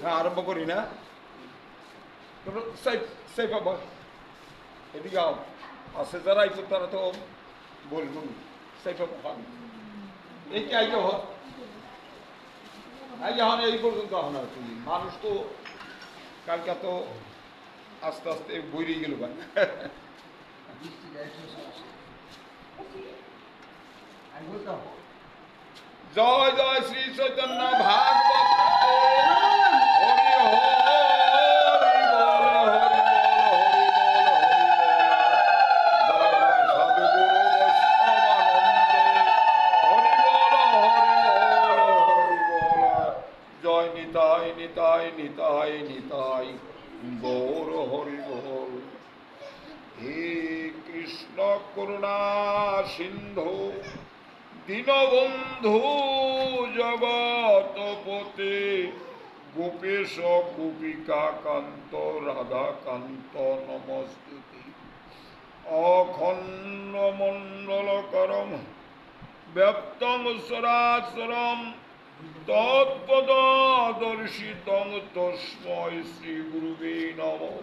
হ্যাঁ, আরম্ভ করি না? এদিকে আছে যারা আইতো তারা তো বলবো এই কি আইকে হন এই পর্যন্ত হন আর তুমি মানুষ তো কালকে তো আস্তে আস্তে বইরে গেল ভাই। জয় জয় শ্রী চৈতন্য ভাগবত হরি হরি বল হরি বল হরি বল জয় সাধুগুরু বৈষ্ণবানন্দে হরি বল হরি বল হরি বল জয় নিতাই নিতাই নিতাই নিতাই গৌর হরি বল। হে কৃষ্ণ করুণা সিন্ধু দীনবন্ধু জগৎপতে গোপেশ গোপিকা কান্ত রাধা কান্ত নমস্তুতে। অখণ্ড মণ্ডলকরম ব্যপ্তং সরাসরম তৎপদদর্শিতং তস্मै শ্রী গুরুবে নমঃ।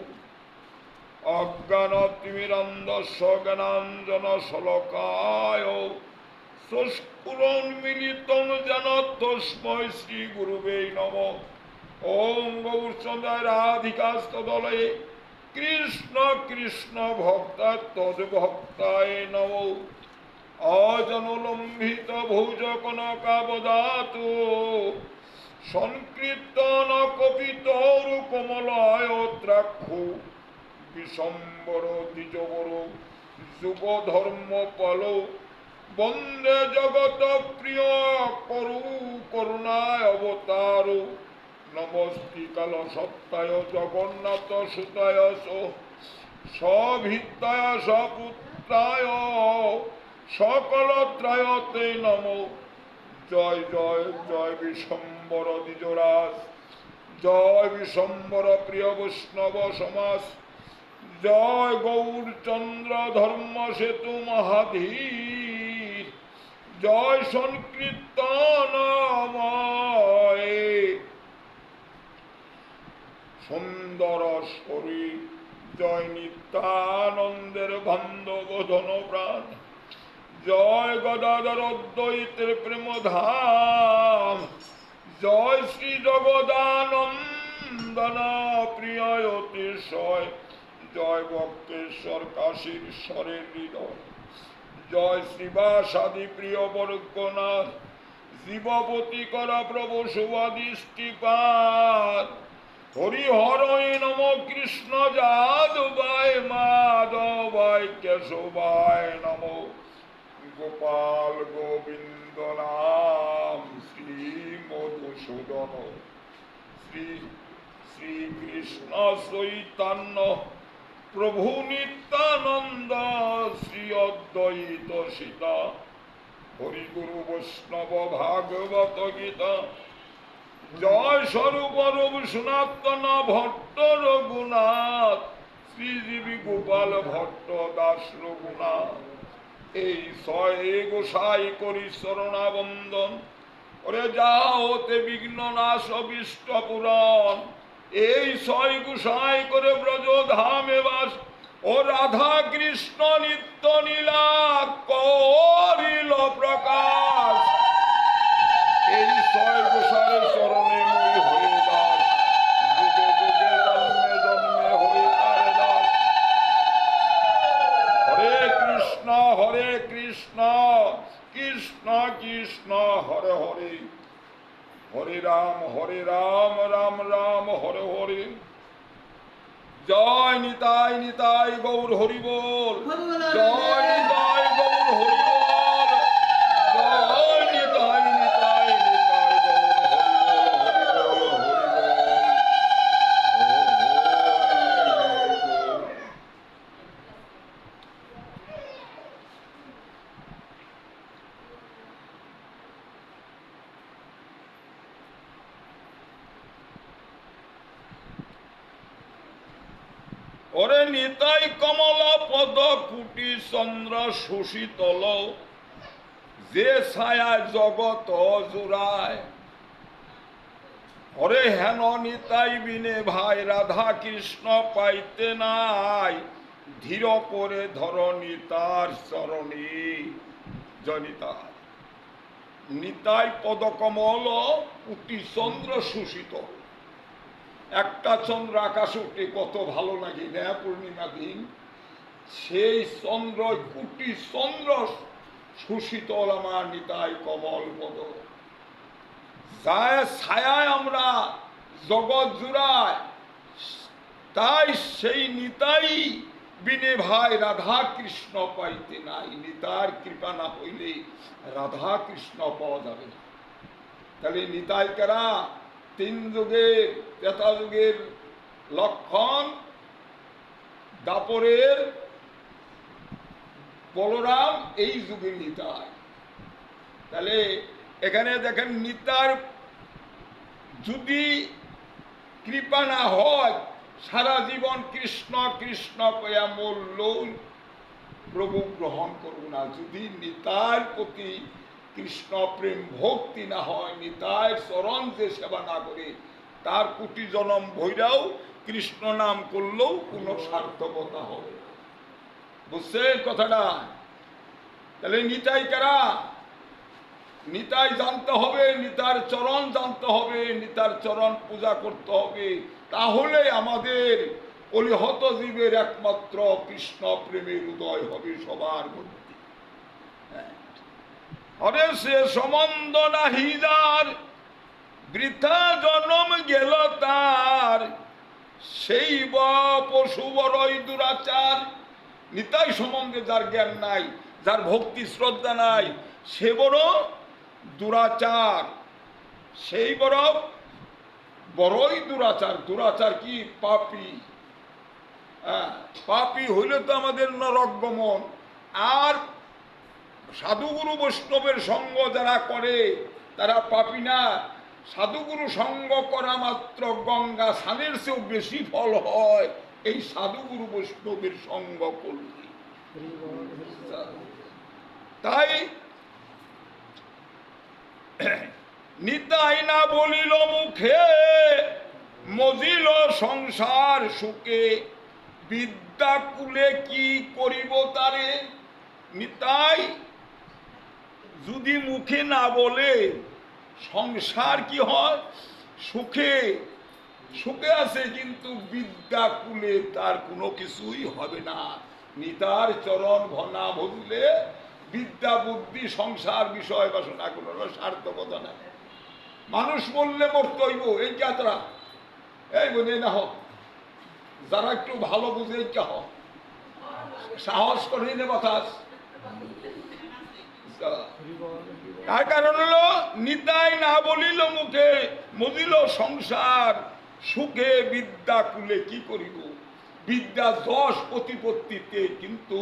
অজ্ঞানতিমিরন্ধস্য জ্ঞানাঞ্জন শলাকায় স্ফুরন্মিলিतं যেন তস্मै শ্রী গুরুবে নমঃ। ওম গৌরচন্দ্র রাধিকাস্তদলে কৃষ্ণ কৃষ্ণ ভক্তা তদ্ভক্তায় নমঃ। অজনুলম্বিত ভুজ কনকাবদাতু সংকীর্তন কপিতর কমলায়ত্রাক্ষু বিশম্বর দ্বিজবর যুব ধর্ম পাল বন্দে জগত প্রিয় করু করুণায় অবতার। নমস্তি কাল সত্তায় জগন্নাথ সুতায় সভিত্তায় সপুত্রায় সকল ত্রায়তে নমঃ। জয় জয় জয় বিশম্বর দ্বিজরাজ জয় বিশম্বর প্রিয় বৈষ্ণব সমাজ জয় গৌরচন্দ্র ধর্ম সেতু মহাধীর জয় সংকীর্তনময় সুন্দর শরীর জয় নিত্যানন্দের বান্ধব ধনপ্রাণ জয় গদাধর অদ্বৈতের প্রেমধাম জয় শ্রী জগদানন্দন প্রিয় অতিশয় জয় বক্রেশ্বর কাশীশ্বরের হৃদয় জয় শ্রীবাসাদি প্রিয় বর্গনাথ জীবপতি করা প্রভু শুভাদৃষ্টিপাত। হরি হরয় নম কৃষ্ণ যাদবায় মাধবায় কেশবায় নম গোপাল গোবিন্দ নাম শ্রী মধুসূদন শ্রী শ্রীকৃষ্ণ চৈতন্য প্রভু নিত্যানন্দ শ্রী অদ্বৈত সীতা হরি গুরু বৈষ্ণব ভাগবত গীতা জয় স্বরূপ রূপ সনাতন ভট্ট রঘুনাথ শ্রীজীবী গোপাল ভট্ট দাস রঘুনাথ। এই ছয় গোসাই করি শরণাবন্দন ওরে যা হতে বিঘ্ন নাশ অবিষ্ট পুরাণ। এই ছয় গোসাই করে ব্রজ ধামে বাস ও রাধা কৃষ্ণ নিত্য নীলা করিল প্রকাশ। এই ছয় গোসাই চরণে মই হয়ে দাস যুগে যুগে জন্মে জন্মে হয়ে তার দাস। হরে কৃষ্ণ কৃষ্ণ কৃষ্ণ হরে হরে হরে রাম রাম রাম হরে হরে। জয় নিতাই নিতাই গৌর হরি বল জয় নিতাই গৌর হরি বল জয় নিতাই নিতাই নিতাই গৌর হরি বল হরি বল হরি বল। ওরে নিতাই কমল পদ কুটি চন্দ্র সুশীতল যে ছায়ায় জগত জোড়ায়, হরে হেন নিতাই বিনে ভাই রাধা কৃষ্ণ পাইতে নাই, ধীর করে ধর নিতার চরণী। জয় নিতাই। নিতাই পদকমল উটি চন্দ্র সুশীত। একটা চন্দ্র আকাশে উঠে কত ভালো লাগে না পূর্ণিমা দিন, সেই চন্দ্র কোটি চন্দ্র সুশীতল আমার নিতাই কমল পদ। যায় ছায়ায় আমরা জগৎ জুড়ায়, তাই সেই নিতাই বিনে ভাই রাধা কৃষ্ণ পাইতে নাই। নিতার কৃপা না হইলে রাধা কৃষ্ণ পাওয়া যাবে না। তাহলে নিতাই কারা? তিন যুগের ত্রেতা যুগের লক্ষণ, দাপরের বলরাম, এই যুগের নিতাই। তাহলে এখানে দেখেন নিতার যদি কৃপা না হয়, সারা জীবন কৃষ্ণ কৃষ্ণ কয়া মরলেও প্রভু গ্রহণ করব না। যদি নিতার প্রতি কৃষ্ণ প্রেম ভক্তি না হয়, নিতাই চরণ যে সেবা না করে, তার কোটি জনম ভৈরাও কৃষ্ণ নাম করলেও কোনো সার্থকতা হবে না। বুঝছেন কথাটা? তাহলে নিতাই কারা? নিতাই জানতে হবে, নিতার চরণ জানতে হবে, নিতার চরণ পূজা করতে হবে। তাহলে আমাদের অলিহত জীবের একমাত্র কৃষ্ণ প্রেমের উদয় হবে সবার মধ্যে। হরে সে সম্বন্ধ নাহি যার, বৃথা জন্ম গেল তার, সেই পশু বড়ই দুরাচার। নিতাই সম্বন্ধে যার জ্ঞান নাই, যার ভক্তি শ্রদ্ধা নাই, সে বড় দুরাচার, সেই বড়ই দুরাচার। দুরাচার কি? পাপী। পাপী হইলে তো আমাদের নরক গমন। আর সাধুগুরু বৈষ্ণবের সঙ্গ যারা করে তারা পাপী না। সাধুগুরু সঙ্গ করা মাত্র গঙ্গা স্নানের চেয়েও বেশি ফল হয় এই সাধুগুরু বৈষ্ণবের সঙ্গ করলে। তাই নিতাই না বলিল মুখে, মজিল সংসার সুখে, বিদ্যা কুলে কি করিব তারে। নিতাই যদি মুখে না বলে, সংসার কি হয়? সুখে সুখে আছে, কিন্তু বিদ্যা কুলে তার কোনো কিছুই হবে না। নিতার চরণ ভনা ভজলে বিদ্যা বুদ্ধি সংসার বিষয় বাসনা কোনো সার্থকতা নাই। মানুষ বললে মরতে হইব, এই যাত্রা এই বোঝে না হোক, যারা একটু ভালো বুঝে এই কে সাহস করে নে বাতাস। তার কারণ হলো নিতাই না বলিল মুখে, মজিল সংসার সুখে, বিদ্যা কুলে কি করিব। বিদ্যা যশ প্রতিপত্তিতে, কিন্তু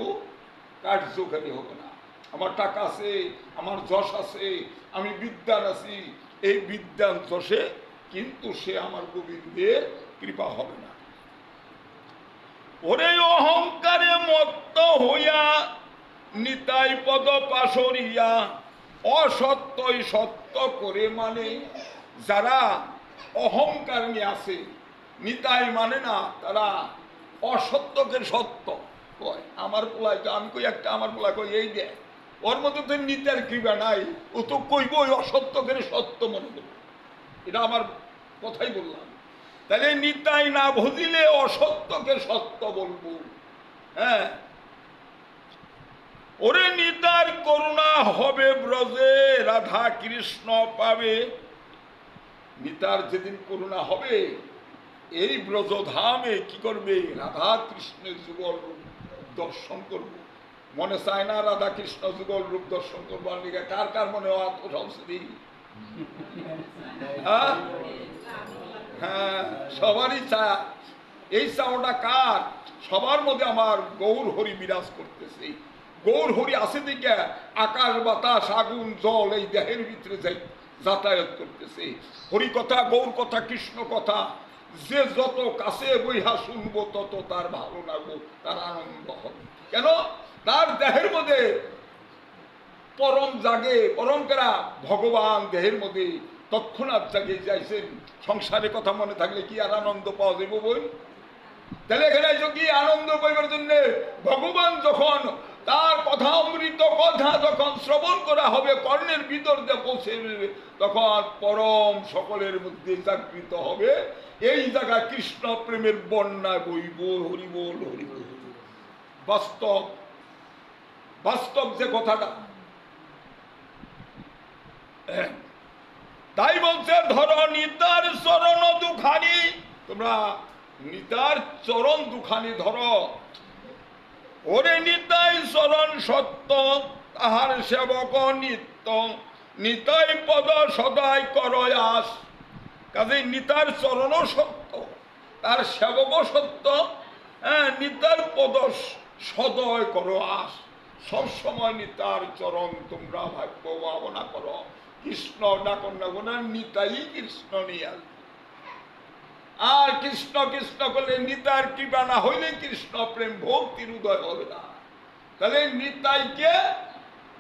কার্যকারী হবে না। আমার টাকা আছে, আমার যশ আছে, আমি বিদ্যান আছি, এই বিদ্যান যশে কিন্তু সে আমার গোবিন্দের কৃপা হবে না। ওরে অহংকারে মত্ত হইয়া নিতাই পদ পাশরিয়া, অসত্যই সত্য করে মানে। যারা অহংকার নিয়ে আছে, নিতাই মানে না, তারা অসত্যকে সত্য কয়। আমার পোলায় তো আমি কই একটা, আমার পোলা কই এই দেয়, ওর মধ্যে তো নিতার কৃপা নাই, ও তো কইব ওই অসত্যকে সত্য মনে করবে। এটা আমার কথাই বললাম। তাহলে নিতাই না ভজিলে অসত্যকে সত্য বলবো। হ্যাঁ, ওরে নিতার করুণা হবে ব্রজে, রাধা কৃষ্ণ পাবে। নিতার যেদিন করুণা হবে, এই ব্রজধামে কি করবে? রাধা কৃষ্ণের যুগল রূপ দর্শন করব। মনে চায় না রাধা কৃষ্ণ যুগল রূপ দর্শন করবার লিগে? কার কার মনে হ্যাঁ, সবারই চা। এই চাওয়াটা কার? সবার মধ্যে আমার গৌর হরি বিরাজ করতেছে। গৌর হরি আছে দিকে আকাশ বাতাস আগুন জল এই দেহের ভিতরে যাতায়াত করতেছে। হরি কথা, গৌর কথা, কৃষ্ণ কথা যে যত কাছে বইহা শুনবো তত তার ভালো লাগবো, তার আনন্দ হবে। কেন? তার দেহের মধ্যে পরম জাগে, পরম কেরা ভগবান দেহের মধ্যে তৎক্ষণাৎ জাগে যাইছেন। সংসারের কথা মনে থাকলে কি আর আনন্দ পাওয়া যাবে বই? তাহলে এখানে কি আনন্দ পাইবার জন্য ভগবান যখন তার কথা, অমৃত কথা যখন শ্রবণ করা হবে, কর্ণের ভিতর দিয়ে পৌঁছে দেবে, তখন পরম সকলের মধ্যে জাগৃত হবে। এই জায়গা কৃষ্ণ প্রেমের বন্যা বইব। হরিবোল হরিবোল। বাস্তব বাস্তব যে কথাটা, তাই বলছে ধর নিতার চরণ দুখানি, তোমরা নিতার চরণ দুখানি ধরো। ওরে নিতাই চরণ সত্য, তাহার সেবক নিত্য, নিতাই পদ সদাই করয় আস। কাজে নিতার চরণও সত্য, তার সেবকও সত্য, নিতার পদ সদয় করো আস। সবসময় নিতার চরণ তোমরা ভাগ্য ভাবনা করো। কৃষ্ণ ডাকন ডাকো না, নিতাই কৃষ্ণ নিয়ে আসবে। আর কৃষ্ণ কৃষ্ণ করলে নিতার কৃপা না হইলে কৃষ্ণ প্রেম ভক্তির উদয় হবে না। তাহলে নিতাইকে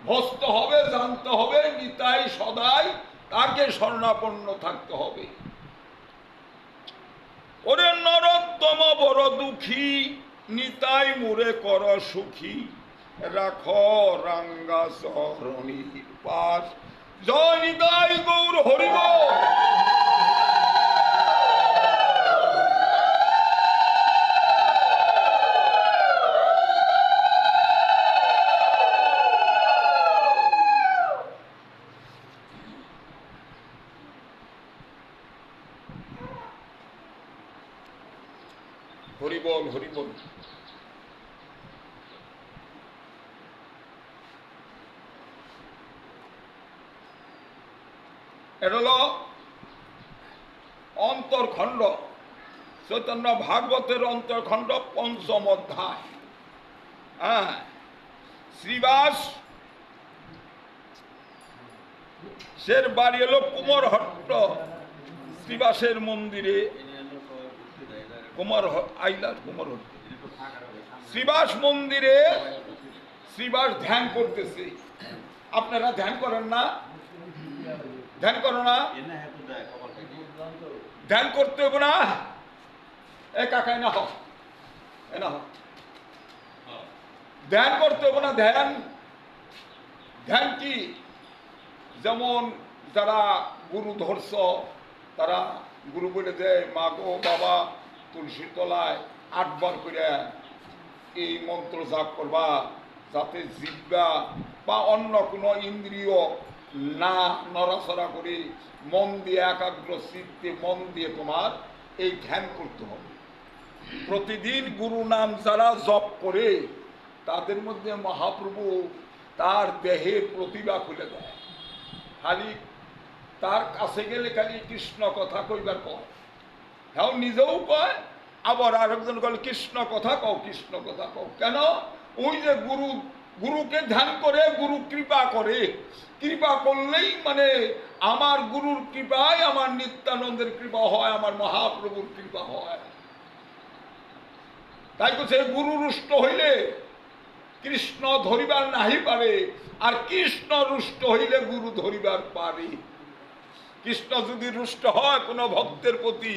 ভস্ত হবে, জানতে হবে, নিতাই সদাই তাকে শরণাপন্ন থাকতে হবে। ওরে নরোত্তম বড় দুঃখী, নিতাই মুরে কর সুখী, রাখ রাঙ্গা চরণীর পাশ। জয় নিতাই গৌর হরিবোল। হরিবোল হরিবোল। এটা হল অন্তর্খণ্ড, চৈতন্য ভাগবতের অন্তর্খণ্ড, পঞ্চম অধ্যায়। শ্রীবাস সের বাড়ি হলো কুমারহট্ট। শ্রীবাসের মন্দিরে শ্রীবাস মন্দিরে শ্রীবাস ধ্যান করতেছে। আপনারা ধ্যান করেন না? ধ্যান করো না? ধ্যান করতে হবে না? এ কাকাই না হোক, এ না হোক, ধ্যান করতে হবে না? ধ্যান ধ্যান কি? যেমন যারা গুরু ধরছ, তারা গুরু বলে দেয়, মা গো বাবা তুলসীর তলায় 8 বার করে এই মন্ত্র জাপ করবা, যাতে জিহ্বা বা অন্য কোনো ইন্দ্রিয় না নড়াচড়া করে মন দিয়ে, একাগ্র চিত্তে মন দিয়ে তোমার এই ধ্যান করতে হবে। প্রতিদিন গুরু নাম যারা জপ করে, তাদের মধ্যে মহাপ্রভু তার দেহের প্রতিভা খুলে দেয়। খালি তার কাছে গেলে খালি কৃষ্ণ কথা কইবার কয়, হ্যাঁ নিজেও কয়, আবার আরেকজন বলে কৃষ্ণ কথা কও, কৃষ্ণ কথা কও। কেন? ওই যে গুরুকে ধ্যান করে, গুরু কৃপা করে, কৃপা করলেই মানে আমার গুরুর কৃপায় আমার নিত্যানন্দের কৃপা হয়, আমার মহাপ্রভুর কৃপা হয়। তাই তো সে গুরু রুষ্ট হইলে কৃষ্ণ ধরিবার নাহি পারে, আর কৃষ্ণ রুষ্ট হইলে গুরু ধরিবার পারে। কৃষ্ণ যদি রুষ্ট হয় কোনো ভক্তের প্রতি,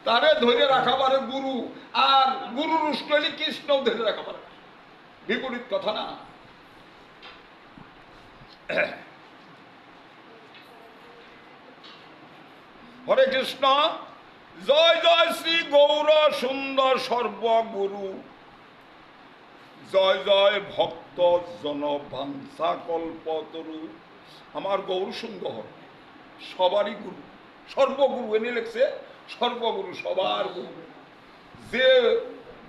তারে ধরে রাখা পারে গুরু, আর গুরু রুষ্ট হইলে কৃষ্ণ ধরে রাখা পারে। বিপরীত কথা না? হরে কৃষ্ণ। জয় জয় শ্রী গৌর সুন্দর সর্বগুরু, জয় জয় ভক্ত জন বাঞ্ছা কল্পতরু। আমার গৌর সুন্দর সবারই গুরু, সর্বগুরু। এনে লেখছে সর্বগুরু, সবার গুরু। যে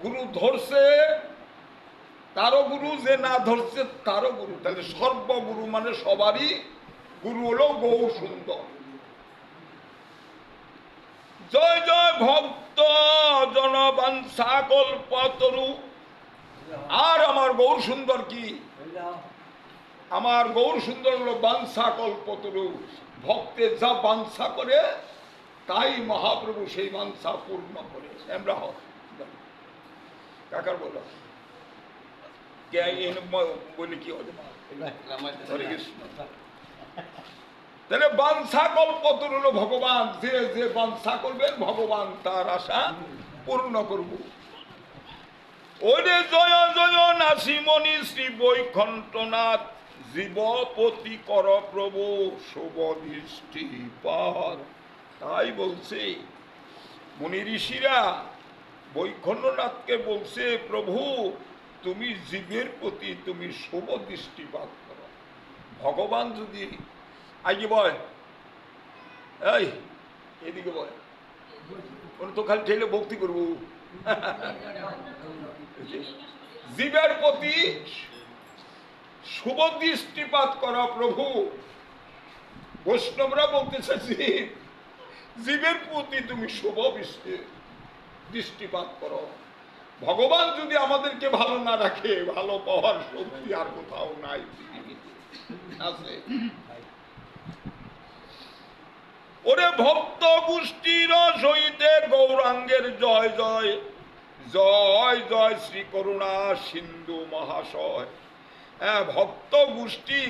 গুরু ধরছে তারও গুরু, যে না ধরছে তারও গুরু। তাহলে সর্বগুরু মানে সবারই গুরু হলো গৌর সুন্দর। জয় জয় ভক্ত জনবাঞ্ছা কল্পতরু। আর আমার গৌর সুন্দর কি? আমার গৌর সুন্দর হলো বাঞ্ছা কল্পতরু। ভক্তের যা বাঞ্ছা করে তাই মহাপ্রভু সেই বাঞ্ছা পূর্ণ করে। আমরা কাকার বলো বলে কি হবে? হরে কৃষ্ণ। তাহলে বাঞ্ছা কল্পতরু হলো ভগবান, যে যে বাঞ্ছা করবেন ভগবান তার আশা পূর্ণ করব। ওরে জয় জয় নাসিমণি শ্রী বৈকুণ্ঠনাথ, জীবপতি কর প্রভু শুভদৃষ্টিপাত। তাই বলছে মুনি ঋষিরা বৈকুণ্ঠনাথকে বলছে, প্রভু তুমি জীবের প্রতি তুমি শুভ দৃষ্টিপাত করো। ভগবান যদি আগে বয়, এই এদিকে বয়, তো খালি ঠেলে ভক্তি করবো। জীবের প্রতি শুভ দৃষ্টিপাত করা প্রভু। বৈষ্ণবরা বলতেছে জীবের প্রতি তুমি শুভ দৃষ্টিপাত করো। ভগবান যদি আমাদেরকে ভালো না রাখে, ভালো পাওয়ার শক্তি আর কোথাও নাই আছে। ওরে ভক্ত গোষ্ঠীর সহিতে গৌরাঙ্গের জয় জয়, জয় জয় শ্রী করুণা সিন্ধু মহাশয়। হ্যাঁ, ভক্ত গোষ্ঠী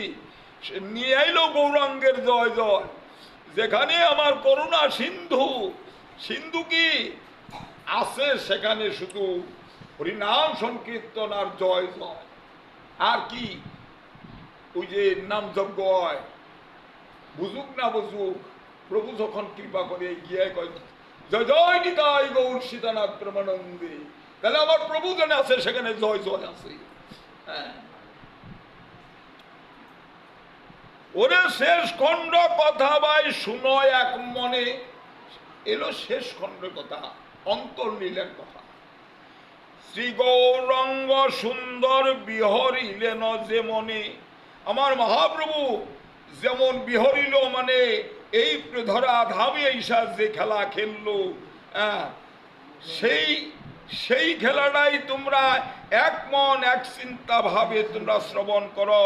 নিয়ে আইলো গৌরাঙ্গের জয় জয়। যেখানে আমার করুণা সিন্ধু, সিন্ধু কি আছে সেখানে শুধু হরিনাম সংকীর্তন আর জয় জয়। আর কি ওই যে নাম যজ্ঞ হয়, বুঝুক না বুঝুক, প্রভু যখন কৃপা করে গিয়ে কয় জয় জয় নিতাই গৌর সীতানাথ প্রেমানন্দে, তাহলে আমার প্রভু যেন আছে সেখানে জয় জয় আছে। হ্যাঁ, ওরে শেষ খণ্ড কথা ভাই শুনো এক মনে। এলো শেষ খণ্ডের কথা, অন্তর্লীলের কথা। শ্রী গৌরাঙ্গ সুন্দর বিহরিলেন যে মনে। আমার মহাপ্রভু যেমন বিহরিল, মানে এই ধরা ধামে ঈশা যে খেলা খেললো, সেই খেলাটাই তোমরা এক মন এক চিন্তা ভাবে তোমরা শ্রবণ করো।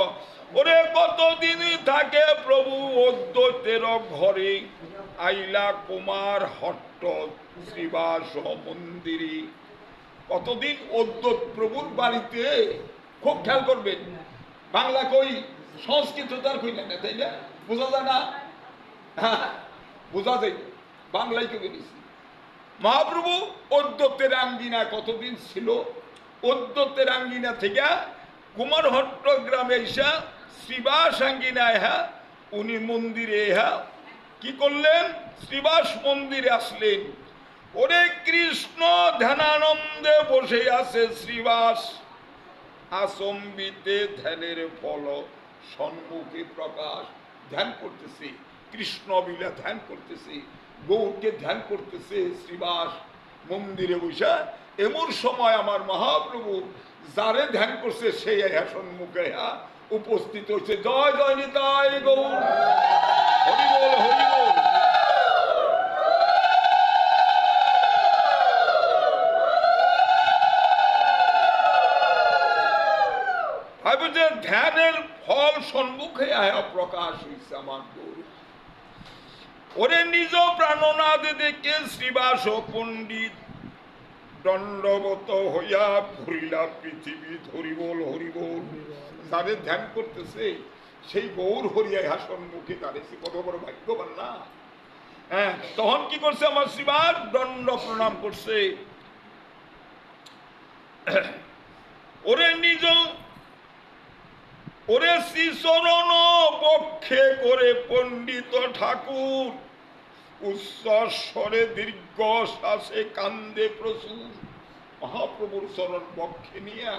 ওরে কতদিন থাকে প্রভু অদ্বৈতের ঘরে, আইলা কুমার হট্ট শ্রীবাস মন্দিরে। কতদিন অদ্বৈত প্রভুর বাড়িতে, খুব খেয়াল করবেন, বাংলা কই সংস্কৃত তার কই না, তাই না? বোঝা যায় না? হ্যাঁ, বোঝা যায়, বাংলায় কে বেরিয়েছি। মহাপ্রভু অদ্বৈতের আঙ্গিনা কতদিন ছিল? অদ্বৈতের আঙ্গিনা থেকে কুমারহট্ট গ্রামে এসা শ্রীবাস আঙ্গিনায়, হ্যাঁ, উনি মন্দিরে, হ্যাঁ, কি করলেন? শ্রীবাস মন্দিরে আসলেন। ওরে কৃষ্ণ ধ্যানানন্দে বসে আছে শ্রীবাস, আসম্বিতে ধ্যানের ফল সম্মুখে প্রকাশ। ধ্যান করতেছে, কৃষ্ণ বিলা ধ্যান করতেছে, গৌরকে ধ্যান করতেছে শ্রীবাস মন্দিরে বসে। এমন সময় আমার মহাপ্রভু যারে ধ্যান করছে সেই সম্মুখে উপস্থিত হয়েছে। জয় জয় নিতাই গৌর, হরি বল হরি বল। ধ্যানের ফল সম্মুখে আয়া প্রকাশ হয়েছে আমার গৌর। ওরে নিজ প্রাণনাদ দেখে শ্রীবাস পণ্ডিত দণ্ডবত হইয়া ঘুরিলা পৃথিবী, হরিবোল হরিবোল। যাদের ধ্যান করতেছে সেই গৌর হরিয়া সম্মুখে দাঁড়িয়েছে, কত বড় ভাগ্যবান না? হ্যাঁ, তখন কি করছে আমার শ্রীবাস? দণ্ড প্রণাম করছে। ওরে নিজ, ওরে শ্রীচরণ বক্ষে করে পণ্ডিত ঠাকুর উচ্চস্বরে দীর্ঘ শ্বাসে কান্দে প্রচুর। মহাপ্রভুর চরণ বক্ষে নিয়ে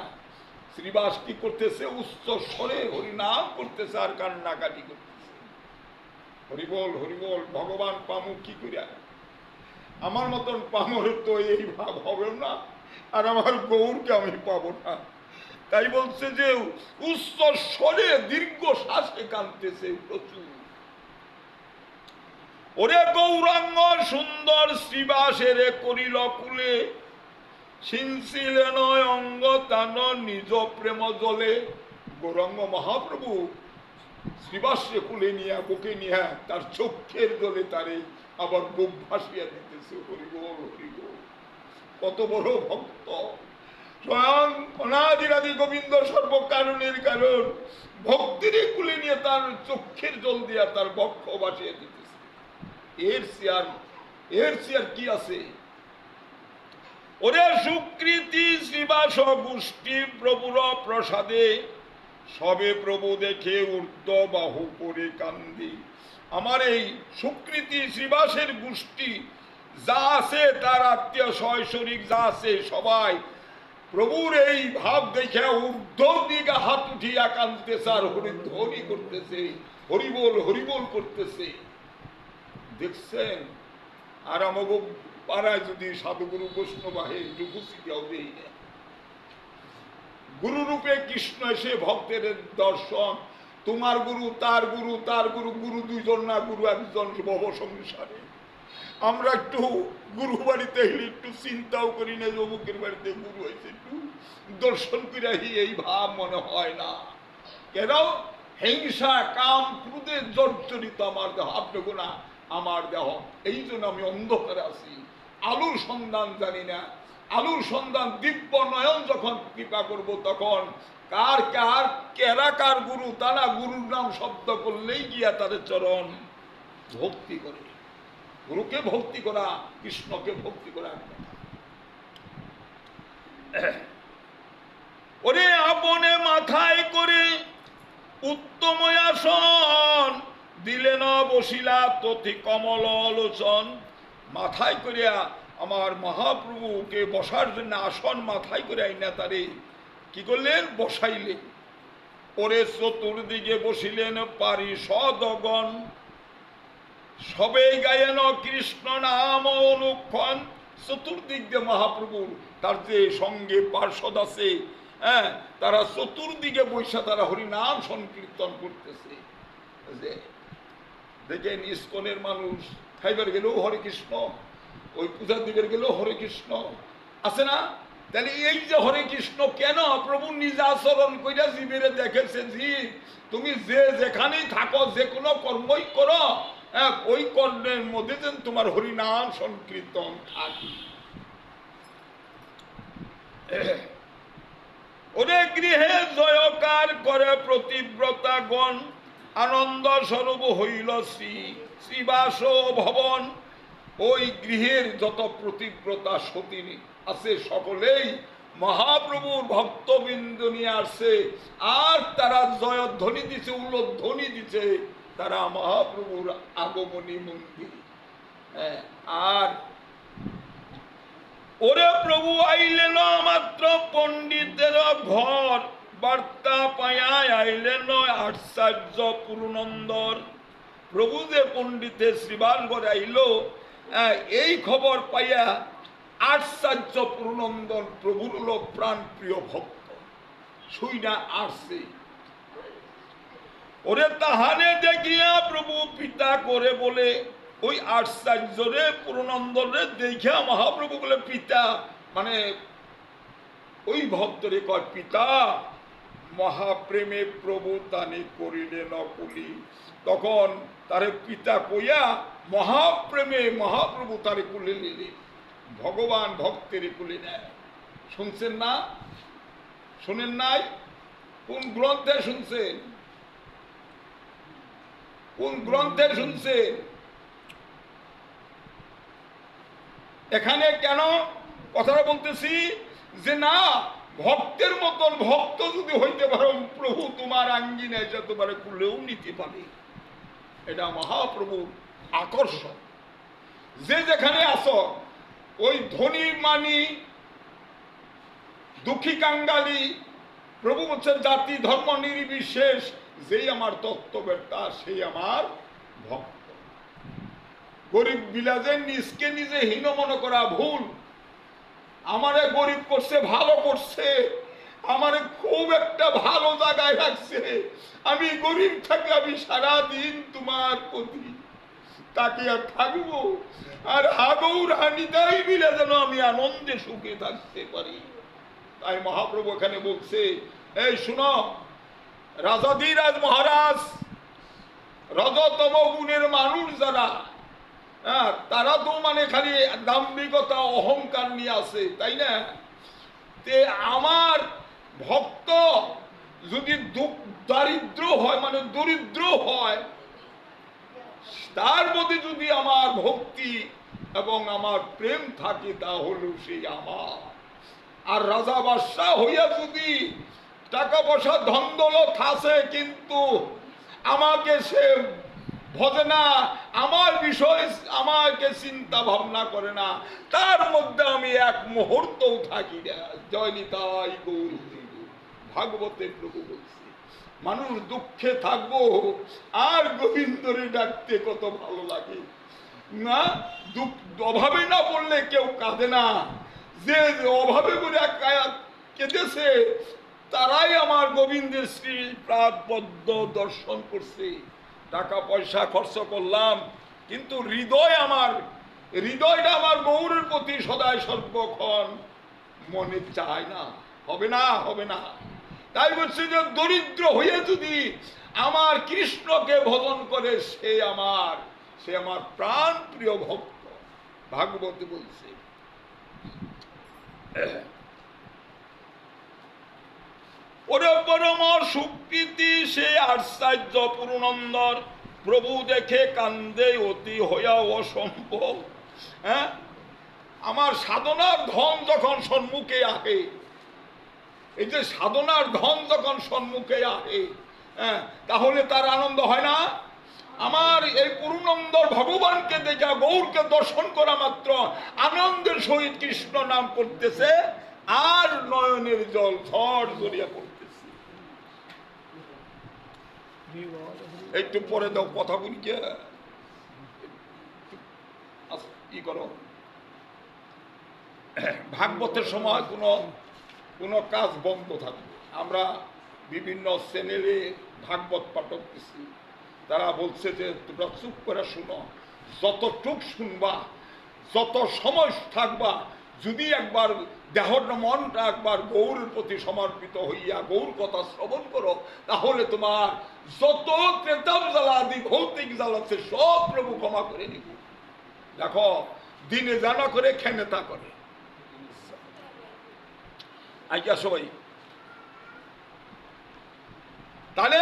শ্রীবাস কি করতেছে? উচ্চ স্বরে হরিনাম করতেছে আর কান্নাকাটি করতেছে। হরিবল হরিবল। ভগবান পামু কি করিয়া? আমার মতন পামর তো এই ভাব হবে না, আর আমার গৌরকে আমি পাবো না। তাই বলছে যে উচ্চ স্বরে দীর্ঘ শ্বাসে কাঁদতেছে প্রচুর। ওরে গৌরাঙ্গ সুন্দর শ্রীবাসের করিল কুলে, সিনছিল নয় অঙ্গ তান নিজ প্রেম জলে। গৌরাঙ্গ মহাপ্রভু শ্রীবাসে কুলে নিয়া, বুকে নিয়া তার চোখের জলে তারে আবার বুক ভাসিয়া দিতেছে। হরিবল হরিবল। কত বড় ভক্ত! স্বয়ং অনাদিরাদি গোবিন্দ সর্বকারণের কারণ ভক্তির কুলে নিয়ে তার চক্ষের জল দিয়া তার বক্ষ বাসিয়ে দিতেছে। এর চেয়ার কি আছে? ওরে সুকৃতি শ্রীবাস গোষ্ঠী প্রভুর প্রসাদে সবে প্রভু দেখে ঊর্ধ্ব বাহু করে কান্দি। আমার এই সুকৃতি শ্রীবাসের গোষ্ঠী যা আছে, তার আত্মীয় শরিক যা আছে, সবাই প্রভুর এই ভাব দেখে ঊর্ধ্ব দিকে হাত উঠিয়া কাঁদতেছে আর হরিধ্বনি করতেছে, হরিবোল হরিবোল করতেছে। দেখছেন? আর আমাকে পাড়ায় যদি সাধুগুরু বৈষ্ণব আহে উপস্থিতিও দেই না, গুরু রূপে কৃষ্ণ এসে ভক্তের দর্শন, তোমার গুরু তার গুরু তার গুরু, গুরু দুইজন না, গুরু একজন ভব সংসারে। আমরা একটু গুরু বাড়িতে এলে একটু চিন্তাও করি না যে অমুকের বাড়িতে গুরু হয়েছে, একটু দর্শন করে এই ভাব মনে হয় না। কেন? হিংসা কাম ক্রোধে জর্জরিত আমার দেহ, আপনাকে না আমার দেহ। এই জন্য আমি অন্ধকারে আছি, আলোর সন্ধান জানি না। আলোর সন্ধান দিব্য নয়ন যখন কৃপা করব, তখন কার কার কেরা কার গুরু তা না, গুরুর নাম শব্দ করলেই গিয়া তাদের চরণ ভক্তি করে। গুরুকে ভক্তি করা, কৃষ্ণকে ভক্তি করা। ওরে আপনে মাথায় করে উত্তম আসন দিলেন বসিলা তথি কমল লোচন। মাথায় করিয়া আমার মহাপ্রভুকে বসার জন্য আসন মাথায় করে আইনা তারে কি করলেন? বসাইলেন। ওরে চতুর্দিকে বসিলেন পারিষদগণ, সবেই গায়েন কৃষ্ণ নাম অনুক্ষণ। চতুর্দিক দিয়ে মহাপ্রভুর তার যে সঙ্গে পার্ষদ আছে, হ্যাঁ, তারা চতুর্দিকে বৈশা তারা হরিনাম সংকীর্তন করতেছে। দেখেন ইস্কনের মানুষ খাইবার গেলেও হরে কৃষ্ণ, ওই পূজা দিবের গেলেও হরে কৃষ্ণ আছে না? তাহলে এই যে হরে কৃষ্ণ কেন? প্রভু নিজে আচরণ কইরা জীবের দেখেছে, জীব তুমি যে যেখানেই থাকো, যে কোনো কর্মই করো, ওই কর্মের মধ্যে যেন তোমার হরিনাম সংকীর্তন থাকে। ওরে গৃহে জয়কার করে প্রতিব্রতাগণ, আনন্দ স্বরূপ হইল শ্রী শ্রীবাস ভবন। ওই গৃহের যত প্রতিব্রতা সতী আছে সকলেই মহাপ্রভুর ভক্তবৃন্দ নিয়ে আসছে, আর তারা জয়ধ্বনি দিছে, উল্লধ্বনি দিছে, তারা মহাপ্রভুর আগমনী মন্দির। আর ওরে প্রভু আইলেন মাত্র পণ্ডিতের ঘর, বার্তা পায়া আইলেন আশ্চর্য পুরনন্দর। প্রভু যে পণ্ডিতের শ্রীবান ঘরে আইল, এই খবর পাইয়া আশ্চর্য পুরনন্দন প্রভুর হলো প্রাণ প্রিয় ভক্ত, শুইনা আসছে। ওরে তাহারে দেখিয়া প্রভু পিতা করে বলে, ওই আশ্চর্যরে পুরনন্দরে দেখিয়া মহাপ্রভু বলে পিতা, মানে ওই ভক্তরে কয় পিতা। মহাপ্রেমে প্রভু তানি করিলে নকুলি। তখন তারে পিতা কইয়া মহাপ্রেমে মহাপ্রভু তারে কুলে নিলে। ভগবান ভক্তের কুলে নেয়। শুনছেন না? শুনেন নাই? কোন গ্রন্থে শুনছেন? কোন গ্রন্থে শুনছেন? এখানে কেন কথাটা বলতেছি যে না, ভক্তের মতন ভক্ত যদি হইতে পারো, প্রভু তোমার আঙ্গিনে এসে তোমার কুলেও নিতে পারে। এটা মহাপ্রভুর আকর্ষণ। যে যেখানে আসো, ওই ধনী মানি দুঃখী কাঙ্গালি, প্রভু বলছেন জাতি ধর্ম নির্বিশেষ, যেই আমার তত্ত্ববেত্তা সেই আমার ভক্ত। গরিব বিলাজে নিজকে নিজে হীন মনে করা ভুল। আমারে গরিব করছে, ভালো করছে, আমারে খুব একটা ভালো জায়গায় রাখছে। আমি গরিব থাকলে আমি সারাদিন তোমার প্রতি তাকে আর থাকবো, আর হাগৌর হানিদাই মিলে যেন আমি আনন্দে সুখে থাকতে পারি। তাই মহাপ্রভু এখানে বলছে, এই শুনো, রাজাধিরাজ মহারাজ, রজতম গুণের মানুষ যারা, তারা তো মানে খালি দাম্ভিকতা অহংকার নিয়ে আছে, তাই না? তে আমার ভক্ত যদি দারিদ্র হয়, মানে দরিদ্র হয়, তার মধ্যে যদি আমার ভক্তি এবং আমার প্রেম থাকে, তাহলে সেই আমার। আর রাজা বাদশাহ হইয়া যদি টাকা পয়সা ধন দৌলত আছে, কিন্তু আমাকে সে ভজে না, আমার বিষয় আমাকে চিন্তা ভাবনা করে না, তার মধ্যে আমি এক মুহূর্তও থাকি না। জয় নিতাই গৌর ভাগবতে প্রভু বলছে, মানুষ দুঃখে থাকবো আর গোবিন্দরে ডাকতে কত ভালো লাগে না। দুঃখ অভাবে না বললে কেউ কাঁদে না, যে অভাবে করে কেঁদেছে তারাই আমার গোবিন্দের শ্রী প্রাদপদ্ম দর্শন করছে। টাকা পয়সা খরচ করলাম, কিন্তু হৃদয়টা আমার গৌরের প্রতি সদাই সর্বক্ষণ মনে চায় না। হবে না, হবে না। তাই বলছে যে দরিদ্র হয়ে যদি আমার কৃষ্ণকে ভজন করে, সে আমার প্রাণ প্রিয় ভক্ত। ভাগবতী বলছে, ওরে পরম সুকৃতি সে আশ্চর্য পুরনন্দর, প্রভু দেখে কান্দে অতি হইয়া অসম্ভব। হ্যাঁ, আমার সাধনার ধন যখন সম্মুখে আহে, এই যে সাধনার ধন যখন সম্মুখে আহে, হ্যাঁ, তাহলে তার আনন্দ হয় না? আমার এই পূর্ণন্দর ভগবানকে দেখা, গৌরকে দর্শন করা মাত্র আনন্দের সহিত কৃষ্ণ নাম করতেছে, আর নয়নের জল ঝড় ঝরিয়া পড়তেছে। একটু পরে দাও, কথা বলি কে কি করো। ভাগবতের সময় কোনো কাজ বন্ধ থাকবে। আমরা বিভিন্ন চ্যানেলে ভাগবত পাঠক দিচ্ছি, তারা বলছে যে তোমরা চুপ করে শুনো, যতটুক শুনবা, যত সময় থাকবা, যদি একবার দেহর মনটা একবার গৌরের প্রতি সমর্পিত হইয়া গৌর কথা শ্রবণ করো, তাহলে তোমার যত প্রেতাম জ্বালা আদি ভৌতিক জ্বালা আছে সব প্রভু ক্ষমা করে নিব। দেখো, দিনে জানা করে খেনেতা করে আইয়া সবাই। তাহলে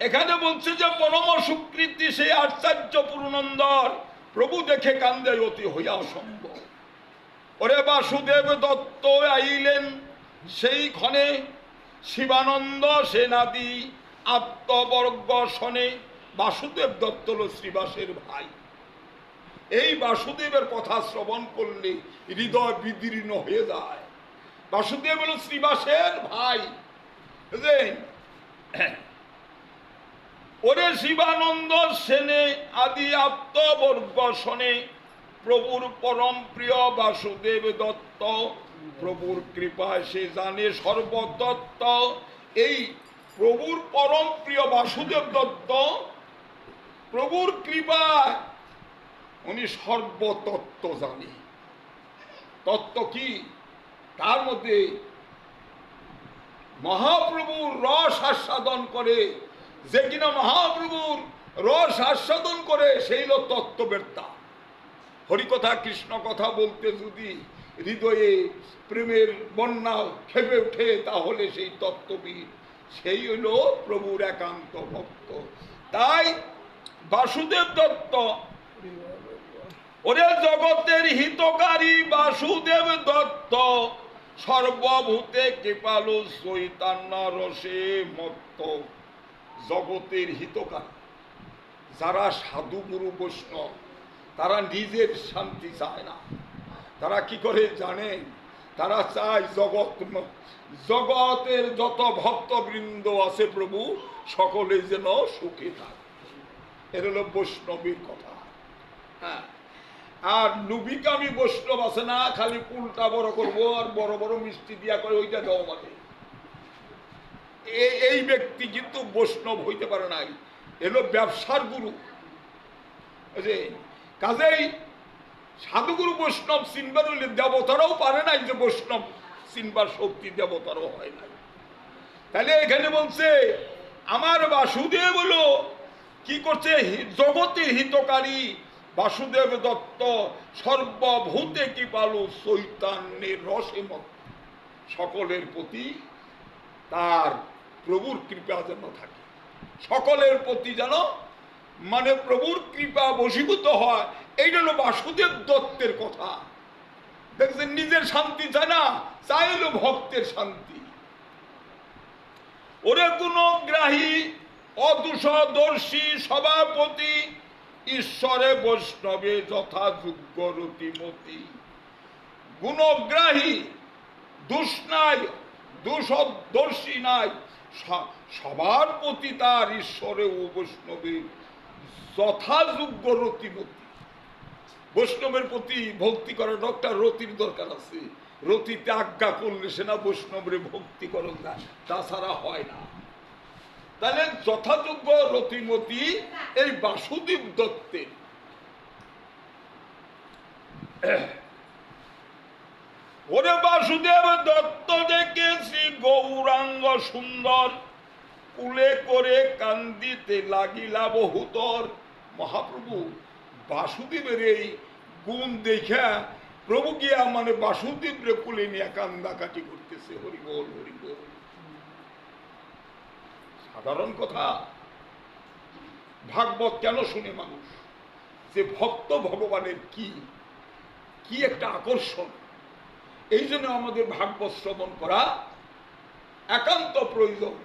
এখানে বলছে যে পরম সুকৃতি সেই আশ্চর্য পুরনন্দর, প্রভু দেখে কান্দে অতি হইয়া অসম্ভব। ওরে বাসুদেব দত্ত আইলেন সেই ক্ষণে, শিবানন্দ সেনাদি আত্মবর্গ শনে। বাসুদেব দত্ত হল শ্রীবাসের ভাই। এই বাসুদেবের কথা শ্রবণ করলে হৃদয় বিদীর্ণ হয়ে যায়। বাসুদেব হল শ্রীবাসের ভাই। ওরে শিবানন্দ সেনে আদি আত্মবর্গ শনে, প্রভুর পরম প্রিয় বাসুদেব দত্ত, প্রভুর কৃপায় সে জানে সর্বতত্ত্ব। এই প্রভুর পরম প্রিয় বাসুদেব দত্ত, প্রভুর কৃপায় উনি সর্বতত্ত্ব জানে। তত্ত্ব কি? তার মধ্যে মহাপ্রভুর রস আস্বাদন করে, যে কিনা মহাপ্রভুর রস আস্বাদন করে সেই হল তত্ত্ববেত্তা। হরিকথা কৃষ্ণ কথা বলতে যদি হৃদয়ে প্রেমের বন্যা খেপে ওঠে, তাহলে সেই তত্ত্ববিদ, সেই হইল প্রভুর একান্ত ভক্ত। তাই বাসুদেব দত্ত, ওরে জগতের হিতকারী বাসুদেব দত্ত, সর্বভূতে কৃপালু চৈতন্য রসে মত্ত। জগতের হিতকারী যারা সাধু গুরু বৈষ্ণব, তারা নিজের শান্তি চায় না। তারা কি করে জানেন? তারা চায় জগতের যত ভক্তবৃন্দ আছে প্রভু সকলে যেন সুখে থাকে। এর হলো বৈষ্ণবীর কথা। হ্যাঁ, আর লুবিকামি বৈষ্ণব আছে না, খালি পুলটা বড় করবো আর বড় বড় মিষ্টি দিয়া করে ওইটা দেওয়া মানে, এই ব্যক্তি কিন্তু বৈষ্ণব হইতে পারে নাই। এলো ব্যবসার গুরু। কাজেই সাধুগুরু বৈষ্ণব চিনবার হইলে দেবতারাও পারে নাই যে বৈষ্ণব চিনবার শক্তি দেবতারও হয় নাই। তাহলে এখানে বলছে আমার বাসুদেব হলো কি করছে? জগতের হিতকারী বাসুদেব দত্ত, সর্বভূতে কৃপালু চৈতন্যের রসে মত্ত। সকলের প্রতি তার প্রভুর কৃপা যেন থাকে, সকলের প্রতি যেন মানে প্রভুর কৃপা বশীভূত হয়। এই হলো বাসুদেব দত্তের কথা। দেখছেন, নিজের শান্তি চায় না, চাইল ভক্তের শান্তি। ওরে গুণগ্রাহী অদূষদর্শী সভাপতি, ঈশ্বরে বৈষ্ণবে যথাযোগ্য রতিমতি। গুণগ্রাহী, দোষ নাই, দোষদর্শী নাই, সবার প্রতি তার ঈশ্বরে ও বৈষ্ণবে যথাযোগ্য রতিমতি। বৈষ্ণবের প্রতি ভক্তি করার একটা রতির দরকার আছে। রতিতে আজ্ঞা করলে সে না বৈষ্ণবের ভক্তি করেন না, তাছাড়া হয় না। তাহলে যথাযোগ্য রতিমতি এই বাসুদেব দত্তের। ওরে বাসুদেব দত্ত দেখেছি গৌরাঙ্গ সুন্দর, কুলে করে কান্দিতে লাগিলা বহুতর। মহাপ্রভু বাসুদেবের এই গুণ দেখা প্রভু গিয়া মানে বাসুদেব রে কুলে নিয়ে কান্দাকাটি করতেছে। হরিবল হরিবল। সাধারণ কথা, ভাগবত কেন শুনে মানুষ? যে ভক্ত ভগবানের কি কি একটা আকর্ষণ। এই জন্য আমাদের ভাগবত শ্রবণ করা একান্ত প্রয়োজন।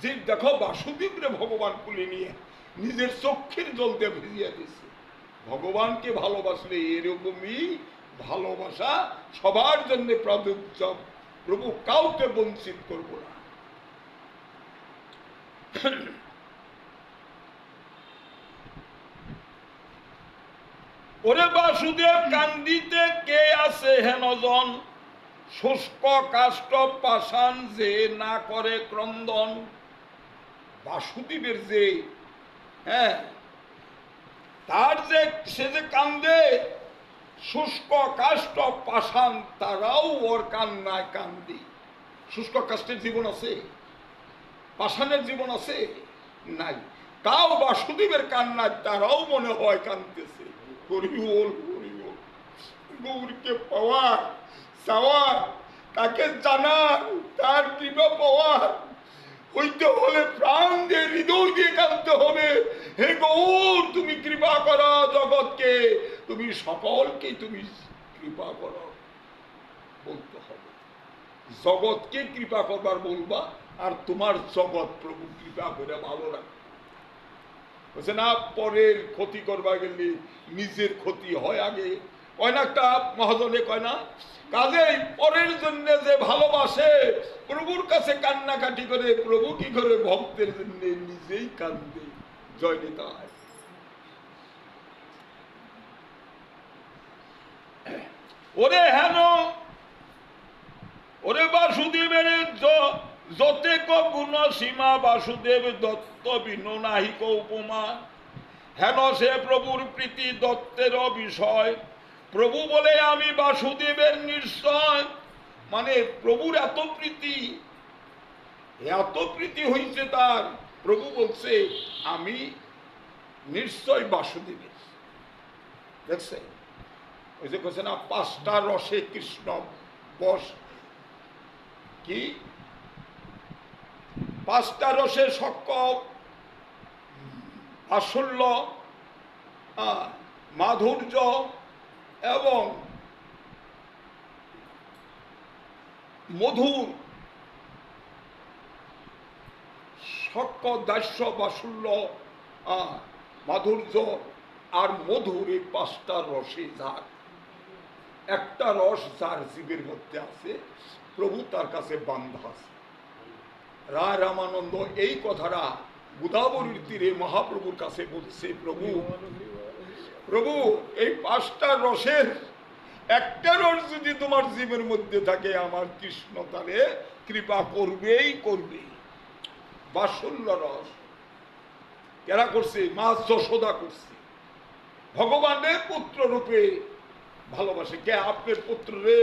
যে দেখো বাসুদেব রে ভগবান কুলে নিয়ে নিজের চক্ষের জল দিয়ে ভিজিয়ে দিচ্ছে। ভগবানকে ভালোবাসলে এরকমই ভালোবাসা সবার জন্য প্রযোজ্য। প্রভু কাউকে বঞ্চিত করব না। ওরে বাসুদেব কান্দিতে কে আছে হেনজন, শুষ্ক কাষ্ঠ পাষাণ যে না করে ক্রন্দন। বাসুদেবের যে তার যে সে যে কান্দে, শুষ্ক কাষ্ঠ পাষাণ তারাও ওর কান্নায় কান্দি। শুষ্ক কাষ্ঠের জীবন আছে? পাষাণের জীবন আছে? নাই। তাও বাসুদেবের কান্নায় তারাও মনে হয় কান্দতেছে। হরিবল হরিবল। গৌরীকে পাওয়ার চাওয়ার, তাকে জানার, তার কৃপা পাওয়ার হইতে হলে প্রাণ দিয়ে হৃদয় দিয়ে কাঁদতে হবে। হে গৌর, তুমি কৃপা করো জগৎকে, তুমি সকলকে তুমি কৃপা করো বলতে হবে। জগৎকে কৃপা করবার বলবা, আর তোমার জগৎ প্রভু কৃপা করে ভালো রাখবে। বলছে না, পরের ক্ষতি করবা গেলে নিজের ক্ষতি হয় আগে। কয় না একটা মহাজনে কয় না, কাজেই পরের জন্য যে ভালোবাসে প্রভুর কাছে কান্নাকাটি করে, প্রভু কি করে ভক্তের জন্য নিজেই কান্দে। জয় নিতাই। ওরে হেন ওরে বাসুদেবের যতেক গুণ সীমা, বাসুদেব দত্ত বিনু নাহিক উপমা। হেন সে প্রভুর প্রীতি দত্তের বিষয়, প্রভু বলে আমি বাসুদেবের নিশ্চয়। মানে প্রভুর এত প্রীতি হয়েছে তার, প্রভু বলছে আমি নিশ্চয় বাসুদেবের। দেখছে ওই যে বলছে না, পাঁচটা রসে কৃষ্ণ বস। কি পাঁচটা রসে সক্ষ, আশুল্য, মাধুর্য এবং মধুর। সক্ষ, দাস্য, বাসুল্য, মাধুর্য আর মধুর, এই পাঁচটা রসে যার একটা রস যার জীবের মধ্যে আছে, প্রভু তার কাছে বান্ধা আছে। রায় রামানন্দ এই কথাটা গোদাবরীর তীরে মহাপ্রভুর কাছে বলছে, প্রভু এই পাঁচটা রসের একটা রস যদি তোমার জীবের মধ্যে থাকে, আমার কৃষ্ণ তারে কৃপা করবেই করবে। বাৎসল্য রস কেরা করছে? মা যশোদা করছে। ভগবানের পুত্র রূপে ভালোবাসে। কে আপনার পুত্ররে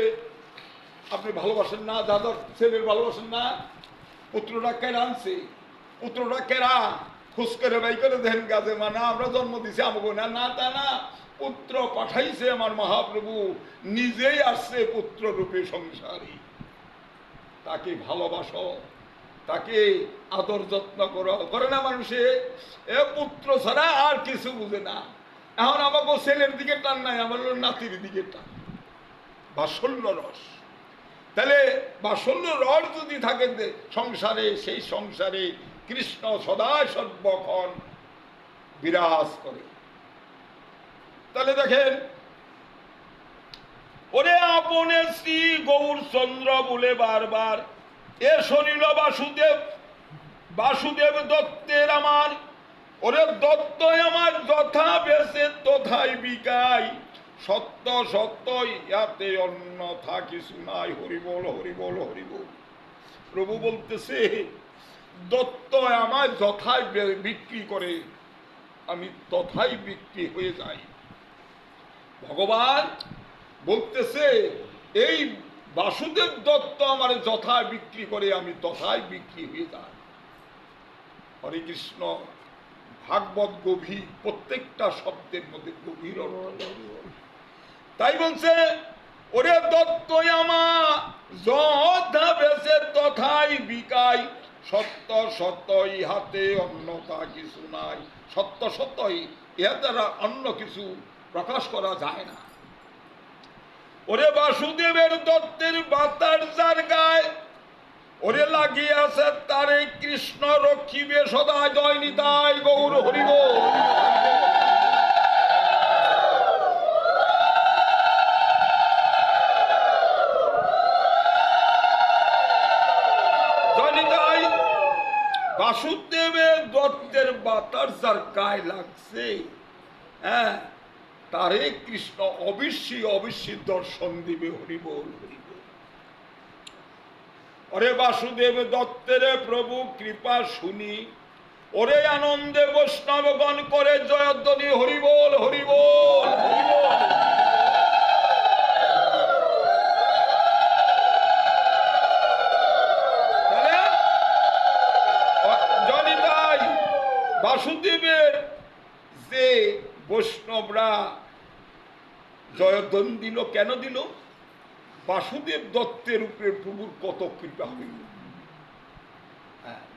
আপনি ভালোবাসেন না? দাদার ছেলের ভালোবাসেন না? পুত্ররা কেরা আনছে? পুত্ররা কেরা খুশ করে বাই করে দেন গাছে, মানে আমরা জন্ম দিছি আমাকে না, না তা না, পুত্র পাঠাইছে আমার মহাপ্রভু, নিজেই আসছে পুত্র রূপে সংসারী। তাকে ভালোবাসো, তাকে আদর যত্ন করো। করে না মানুষে? এ পুত্র ছাড়া আর কিছু বুঝে না। এখন আমাকে ছেলের দিকে টান নাই, আমার নাতির দিকে টান, বাৎসল্য রস। তাহলে বাৎসল্য রস যদি থাকে সংসারে, সেই সংসারে কৃষ্ণ সদা সর্বক্ষণ বিরাজ করে। তাহলে দেখেন, ওরে আপনে শ্রী গৌরচন্দ্র বলে বারবার এ শরীর বাসুদেব, বাসুদেব দত্তের আমার, ওরে দত্ত আমার যথা বেসে তথাই বিকাই, সত্য সত্য ইয়াতে অন্যথা কিছু নাই। হরিবল হরিবল হরিবল। প্রভু বলতেছে দত্ত আমায় যথাই বিক্রি করে, আমি তথাই বিক্রি হয়ে যাই। ভগবান বলতেছে এই বাসুদেব দত্ত আমার যথা বিক্রি করে, আমি তথাই বিক্রি হয়ে যাই। হরে কৃষ্ণ। ভাগবত গভীর, প্রত্যেকটা শব্দের মধ্যে গভীর। তাই বলছে ওরে দত্ত আমা যথা বেসে তথাই বিকাই, সত্য সত্য ইহাতে অন্যতা কিছু নাই। সত্য সত্যই, ইহা দ্বারা অন্য কিছু প্রকাশ করা যায় না। ওরে বাসুদেবের দত্তের বাতার যার গায়, ওরে লাগিয়ে আছে তারে কৃষ্ণ রক্ষিবে সদা। জয় নিতাই গৌর হরিবল। জয় নিতাই। বাসুদেবের দত্তের বাতার যার গায়ে লাগছে, হ্যাঁ, তারে কৃষ্ণ অবশ্যই অবশ্যই দর্শন দিবে। হরিবল হরিবল। ওরে বাসুদেব দত্তের প্রভু কৃপা শুনি, ওরে আনন্দে বৈষ্ণবগণ করে জয়ধ্বনি। হরিবল হরিবল হরিবল। জনিতাই বাসুদেবের যে বৈষ্ণবরা জয়ধ্বনি দিল, কেন দিল? বাসুদেব দত্তের উপরে প্রভুর কত কৃপা হইল।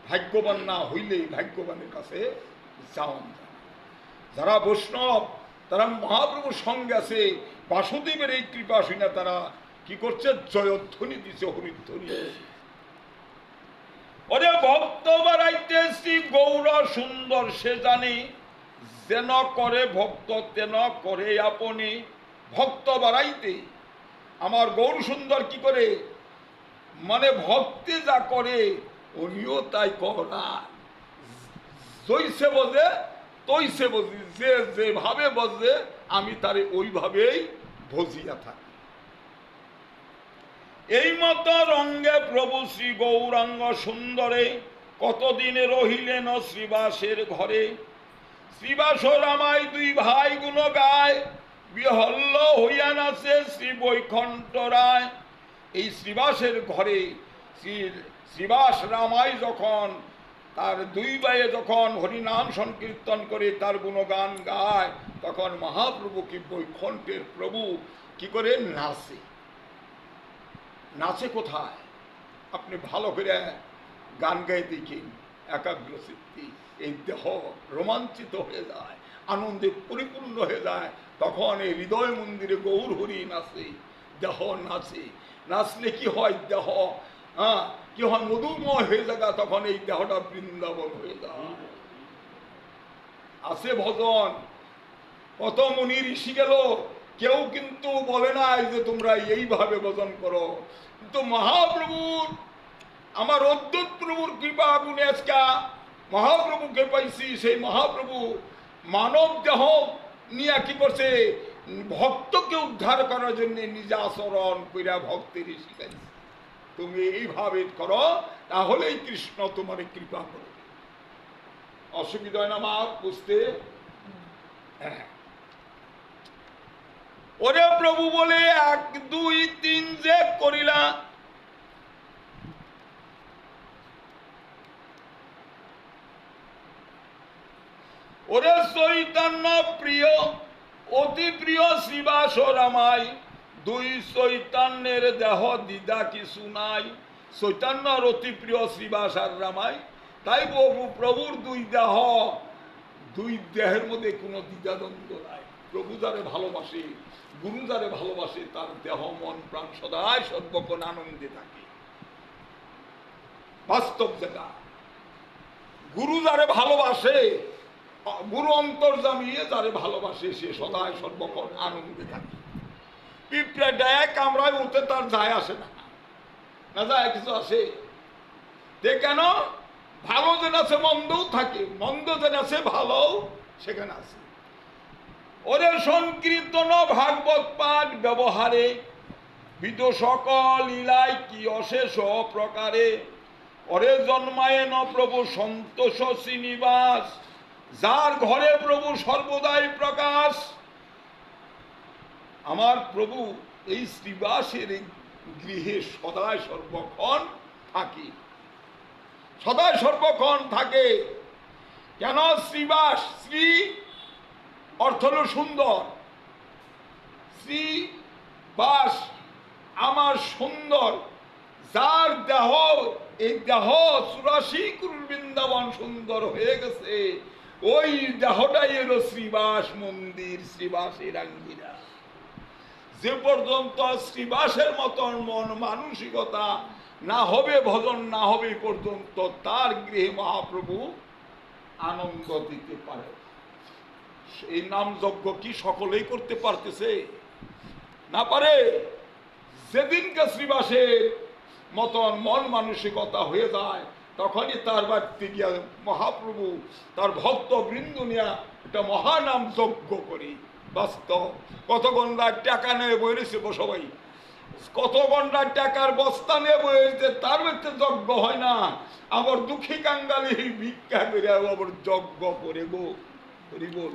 ভাগ্যবান না হইলে ভাগ্যবানের কাছে যাওয়া যায়। যারা বৈষ্ণব তারা মহাপ্রভুর সঙ্গে আছে, বাসুদেবের এই কৃপা শুনে তারা কি করছে? জয়ধ্বনি দিছে, হরিধ্বনি। ওরে ভক্ত বাড়াইতে শ্রী গৌর সুন্দর সে জানি, যেন করে ভক্ত তেন করে আপনি। ভক্ত বাড়াইতে আমার গৌর সুন্দর কি করে? মানে ভক্তি যা করে উনিও তাই করা। জৈসে বোঝে তৈসে বুঝি, যে যেভাবে বোঝে আমি তারে ওইভাবেই ভজিয়া থাকি। এই মতো রঙ্গে প্রভু শ্রী গৌরাঙ্গ সুন্দরে কতদিন রহিলেন শ্রীবাসের ঘরে। শ্রীবাস রামায় দুই ভাই গুণ গায়, বিহল্ল হইয়া নাচে শ্রী বৈকুণ্ঠ রায়। এই শ্রীবাসের ঘরে শ্রীবাস রামাই যখন তার দুই ভাইয়ে যখন হরিনাম সংকীর্তন করে তার গুণগান গায়, তখন মহাপ্রভু কি বৈকুণ্ঠের প্রভু কি করে নাচে। নাচে কোথায়? আপনি ভালো করে গান গায়ে দেখেন, একাগ্র চিত্তে এই দেহ রোমাঞ্চিত হয়ে যায়, আনন্দে পরিপূর্ণ হয়ে যায়। তখন এই হৃদয় মন্দিরে গৌর হরি নাচে, দেহ নাচে। নাচলে কি হয়? দেহ কি হয়? মধুময় হয়ে যায়। তখন এই দেহটা বৃন্দাবন হয়ে যায়। আছে ভজন, কত মুনি ঋষি গেল, কেউ কিন্তু বলে নাই যে তোমরা এইভাবে ভজন করো। কিন্তু মহাপ্রভুর, আমার অদ্ভুত প্রভুর কৃপা গুণে আজকে মহাপ্রভুকে পাইছি। সেই মহাপ্রভু মানব দেহ নিয়ে কি করছে? ভক্তকে উদ্ধার করার জন্য নিজে আচরণ কইরা ভক্তের শিখাইছে। তুমি এইভাবে করো, তাহলেই কৃষ্ণ তোমার কৃপা করবে। অসুবিধা হয় না মা বুঝতে? হ্যাঁ। ওরে প্রভু বলে 1 2 3 যে করিলা, ওরে চৈতন্য প্রিয় অতি প্রিয় শ্রীবাস রামাই, 2 চৈতন্যের দেহ দিদা কিছু নাই। চৈতন্যর অতি প্রিয় শ্রীবাস আর রামাই। তাই প্রভুর দুই দেহের মধ্যে কোনো দ্বিধাদ্বন্দ্ব নাই। প্রভু যারে ভালোবাসে, গুরু যারে ভালোবাসে, তার দেহ মন প্রাণ সদাই সর্বক্ষণ আনন্দে থাকে। বাস্তব যেটা, গুরু যারে ভালোবাসে, গুরু অন্তর্যামী যারে ভালোবাসে, সে সদাই সর্বক্ষণ আনন্দে থাকে। পিঁপড়ে ডায় কামড়ায় উঠতে তার যায় আসে না, না যায় কিছু আসে। কেন? ভালো যেন আছে মন্দও থাকে, মন্দ যেন আছে ভালো সেখানে আছে। ওরে সংকীর্তন ভাগবত পাঠ ব্যবহারে বিদ সকল ইলাই কি অশেষ প্রকারে। ওরে জন্মায় ন প্রভু সন্তোষ শ্রীনিবাস, যার ঘরে প্রভু সর্বদাই প্রকাশ। আমার প্রভু এই শ্রীবাসের গৃহে সদাই সর্বক্ষণ থাকে, সদাই সর্বক্ষণ থাকে। কেন? শ্রীবাস, শ্রী অর্থ হল সুন্দর, শ্রীবাস আমার সুন্দর, যার দেহ, এই দেহ 84 কুরুর বৃন্দাবন সুন্দর হয়ে গেছে, ওই দেহটাই এলো শ্রীবাস মন্দির, শ্রীবাসের আঙ্গিরা। যে পর্যন্ত শ্রীবাসের মতন মন মানসিকতা না হবে, ভজন না হবে পর্যন্ত, তার গৃহে মহাপ্রভু আনন্দ দিতে পারে। এই নাম যজ্ঞ কি সকলেই করতে পারতেছে? না পারে। যেদিনকে শ্রীবাসের মতন মন মানসিকতা হয়ে যায়, তখনই তার বাড়িতে গিয়া মহাপ্রভু তার ভক্ত বৃন্দ নিয়ে একটা মহানাম যজ্ঞ করি। বাস্তব কত গন্ডার টাকা নিয়ে বইরেছে সবাই, কত গন্ডার টাকার বস্তা নিয়ে বইরেছে, তার মধ্যে যজ্ঞ হয় না। আবার দুঃখী কাঙ্গালি ভিক্ষা করে আবার যজ্ঞ করে গো হরিবল।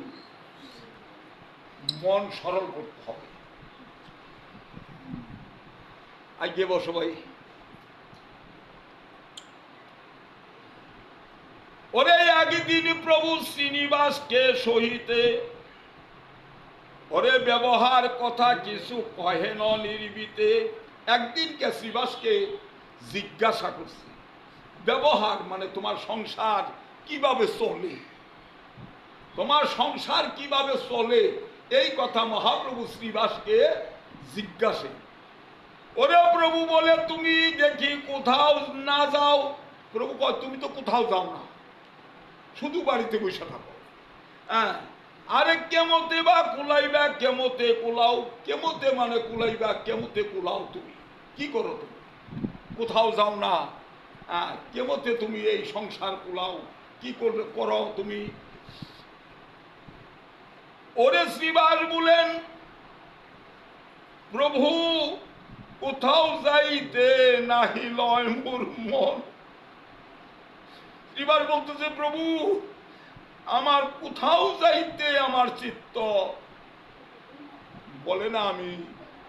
মন সরল করতে হবে। আগে বসো ভাই। ওরে আগে দিন প্রভু শ্রীনিবাসকে সহিতে, ওরে ব্যবহার কথা কিছু কহে ন নির্বিতে। একদিনকে শ্রীবাসকে জিজ্ঞাসা করছে, ব্যবহার মানে তোমার সংসার কিভাবে চলে, তোমার সংসার কিভাবে চলে, এই কথা মহাপ্রভু শ্রীবাসকে জিজ্ঞাসে। ওরে প্রভু বলে, তুমি দেখি কোথাও না যাও। প্রভু কয়, তুমি তো কোথাও যাও না, শুধু বাড়িতে বসে থাকো। হ্যাঁ, আরে কেমতে বা কুলাইবা, কেমতে কুলাও। কেমতে মানে কুলাইবা, কেমতে কুলাও। তুমি কি করো? তুমি কোথাও যাও না, হ্যাঁ, কেমতে তুমি এই সংসার কুলাও, কি করো তুমি? ওরে শ্রীবাস বলেন, প্রভু কোথাও যাইতে নাহি লয় মোর মন। শ্রীবাস বলতেছে, প্রভু আমার কোথাও যাইতে আমার চিত্ত বলে না, আমি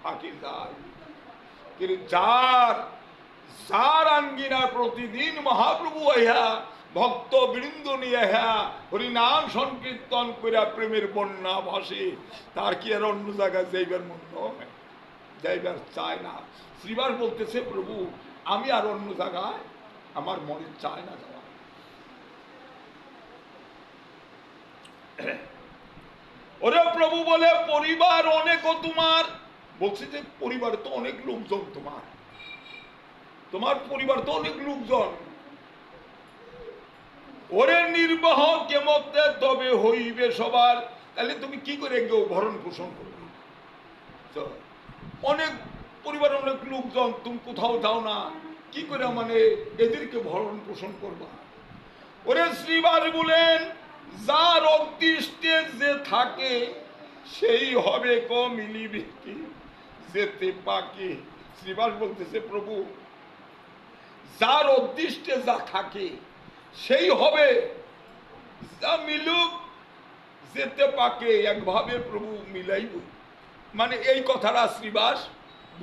ফাঁকি যাই। কিন্তু যার আঙ্গিনা প্রতিদিন মহাপ্রভু আইয়া ভক্ত বৃন্দ নিয়ে হরিনাম সংকীর্তন করিয়া প্রেমের বন্যা ভাসে, তার কি আর অন্য জায়গায় যাইবার মন নয়, যাইবার চায় না। শ্রীবাস বলতেছে, প্রভু আমি আর অন্য জায়গায় আমার মনে চায় না যাওয়া। ওরে প্রভু বলে, পরিবার অনেকও তোমার। বলছে যে পরিবারে তো অনেক লোকজন, তোমার পরিবার তো অনেক লোকজন। ওরে নির্বাহ কেমতে তবে হইবে সবার। তাহলে তুমি কি করে কেউ ভরণ পোষণ করবে? অনেক পরিবার, অনেক লোকজন, তুমি কোথাও যাও না, কি করে মানে এদেরকে ভরণ পোষণ করবা? ওরে শ্রীবাস বলেন, যার অদৃষ্টে যে থাকে সেই হবে ক মিলিবে কি যেতে পাকে। শ্রীবাস বলতেছে, প্রভু যার অদৃষ্টে যা থাকে সেই হবে, যা মিলুক যেতে পাকে একভাবে প্রভু মিলাইব। মানে এই কথাটা শ্রীবাস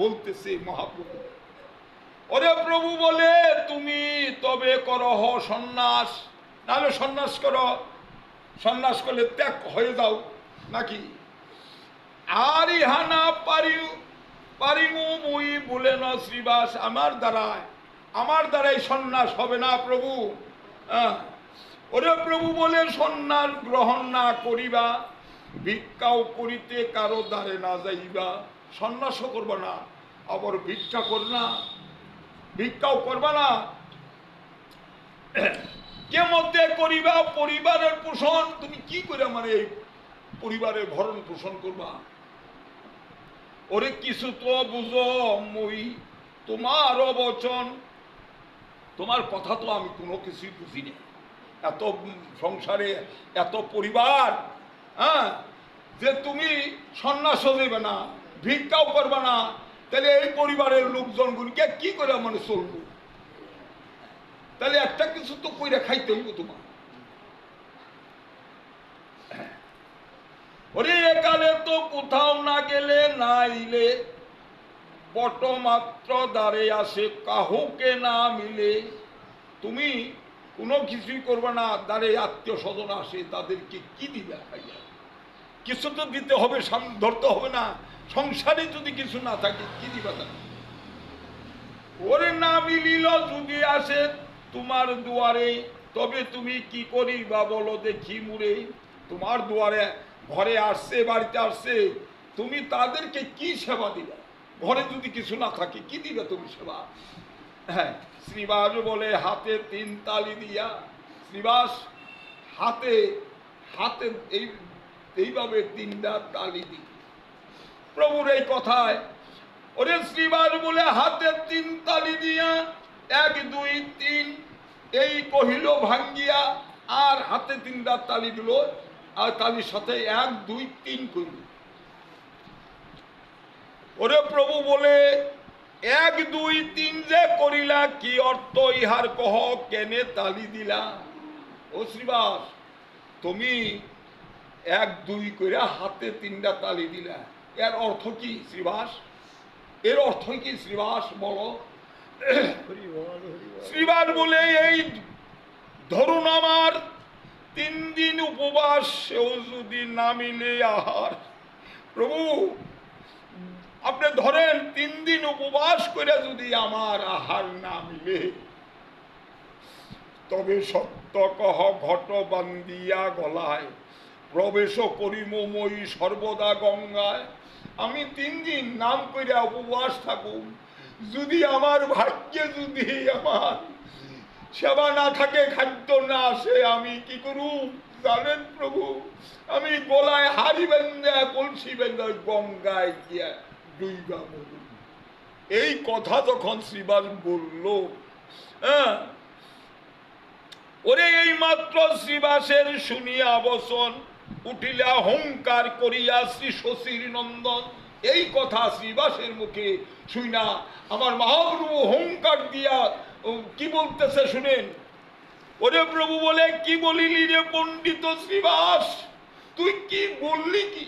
বলতেছে মহাপ্রভু। ওরে প্রভু বলে, তুমি তবে করহ সন্ন্যাস, নাহলে সন্ন্যাস করো, সন্ন্যাস করলে ত্যাগ হয়ে যাও নাকি? আর ইহা না পারিমু মুই বলে না শ্রীবাস, আমার দ্বারায় আমার দ্বারাই সন্ন্যাস হবে না প্রভু। ওরে প্রভু বলে সন্ন্যাস গ্রহণ না করিবা, ভিক্ষাও করিতে কারো দ্বারে না যাইবা। সন্ন্যাসও করবা না, আবার ভিক্ষা কর না, ভিক্ষাও করবা না। কে মধ্যে করিবা পরিবারের পোষণ। তুমি কি করে মানে এই পরিবারের ভরণ পোষণ করবা? ওরে কিছু তো বুঝো মই তোমার বচন, তোমার কথা তো আমি কোনো কিছুই বুঝি না। এত সংসারে এত পরিবার, যে তুমি সন্ন্যাসও দেবে না, ভিক্ষাও করবে না, তাহলে এই পরিবারের লোকজনগুলিকে কি করে মানে চলবো? তাহলে একটা কিছু তো কইরা খাইতে হইব তোমার। ওরে একালে তো কোথাও না গেলে না ইলে, পটমাত্র দ্বারে আসে কাহুকে না মিলে। তুমি কোনো কিছুই করবে না, দ্বারে আত্মীয় স্বজন আসে, তাদেরকে কি দিবে? খাইয়া কিছু তো দিতে হবে, ধরতে হবে না। সংসারে যদি কিছু না থাকে কি দিবা তাকে? ওরে না মিলিল যদি আসে তোমার দুয়ারে, তবে তুমি কি করিবা বলো দেখি মুরে। তোমার দুয়ারে ঘরে আসছে, বাড়িতে আসছে, তুমি তাদেরকে কি সেবা দিবা? ঘরে যদি কিছু না থাকে কি দিবে তুমি সেবা? হ্যাঁ, শ্রীবাস বলে হাতে 3 তালি দিয়া। শ্রীবাস হাতে হাতে এইভাবে 3টা তালি দি প্রভুর এই কথায়। ওরে শ্রীবাস বলে হাতে 3 তালি দিয়া, 1 2 3 এই কহিল ভাঙ্গিয়া, আর হাতে 3টা তালি দিল, আর তালির সাথে 1 2 3 কইল। ওরে প্রভু বলে 1 2 3 যে করিলা, কি অর্থ ইহার কহ, কেনে তালি দিলা? ও শ্রীবাস, তুমি 1 2 করে হাতে 3টা তালি দিলা, এর অর্থ কি শ্রীবাস? এর অর্থ কি শ্রীবাস বলো? শ্রীবাস বলে এই ধরুন আমার 3 দিন উপবাস, সেও যদি না মিলে আহার। প্রভু আপনি ধরেন 3 দিন উপবাস করে যদি আমার আহার না মিলে, তবে সত্য কহ ঘট বান্ধিয়া গলায়, প্রবেশ করিম মই সর্বদা গঙ্গায়। আমি 3 দিন নাম কইরা উপবাস থাকুম, যদি আমার ভাগ্যে যদি আমার সেবা না থাকে, খাদ্য না আসে, আমি কি করুম জানেন প্রভু? আমি গলায় হাড়ি বেঁধে কলসি বেঁধে গঙ্গায় গিয়া ডুইবা মরুম। এই কথা যখন শ্রীবাস বলল, ওরে এই মাত্র শ্রীবাসের শুনিয়া বচন, উঠিলা হুঙ্কার করিয়া শ্রী শশীর নন্দন। এই কথা শ্রীবাসের মুখে শুইনা আমার মহাপ্রভু হুঙ্কার দিয়া কি বলতেছে শুনেন। ওরে প্রভু বলে কি বলিলি রে পণ্ডিত শ্রীবাস? তুই কি বললি? কি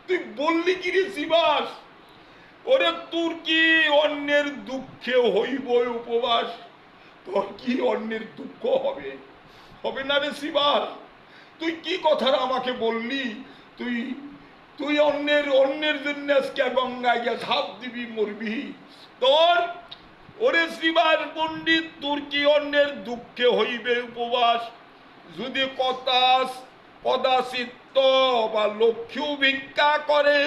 তুই বললি কি রে শ্রীবাস? ওরে তোর কি অন্যের দুঃখে হইব উপবাস? তোর কি অন্যের দুঃখ হবে? হবে না রে শ্রীবাস? তুই কি কথা আমাকে বললি? তুই তুই অন্যের জন্য আজকে গঙ্গায় গিয়া ঝাঁপ দিবি, মরবি তোর? ওরে শ্রীবাস পণ্ডিত, তোর কি অন্যের দুঃখে হইবে উপবাস? যদি কদাচিত্ত বা লক্ষ্মীও ভিক্ষা করে,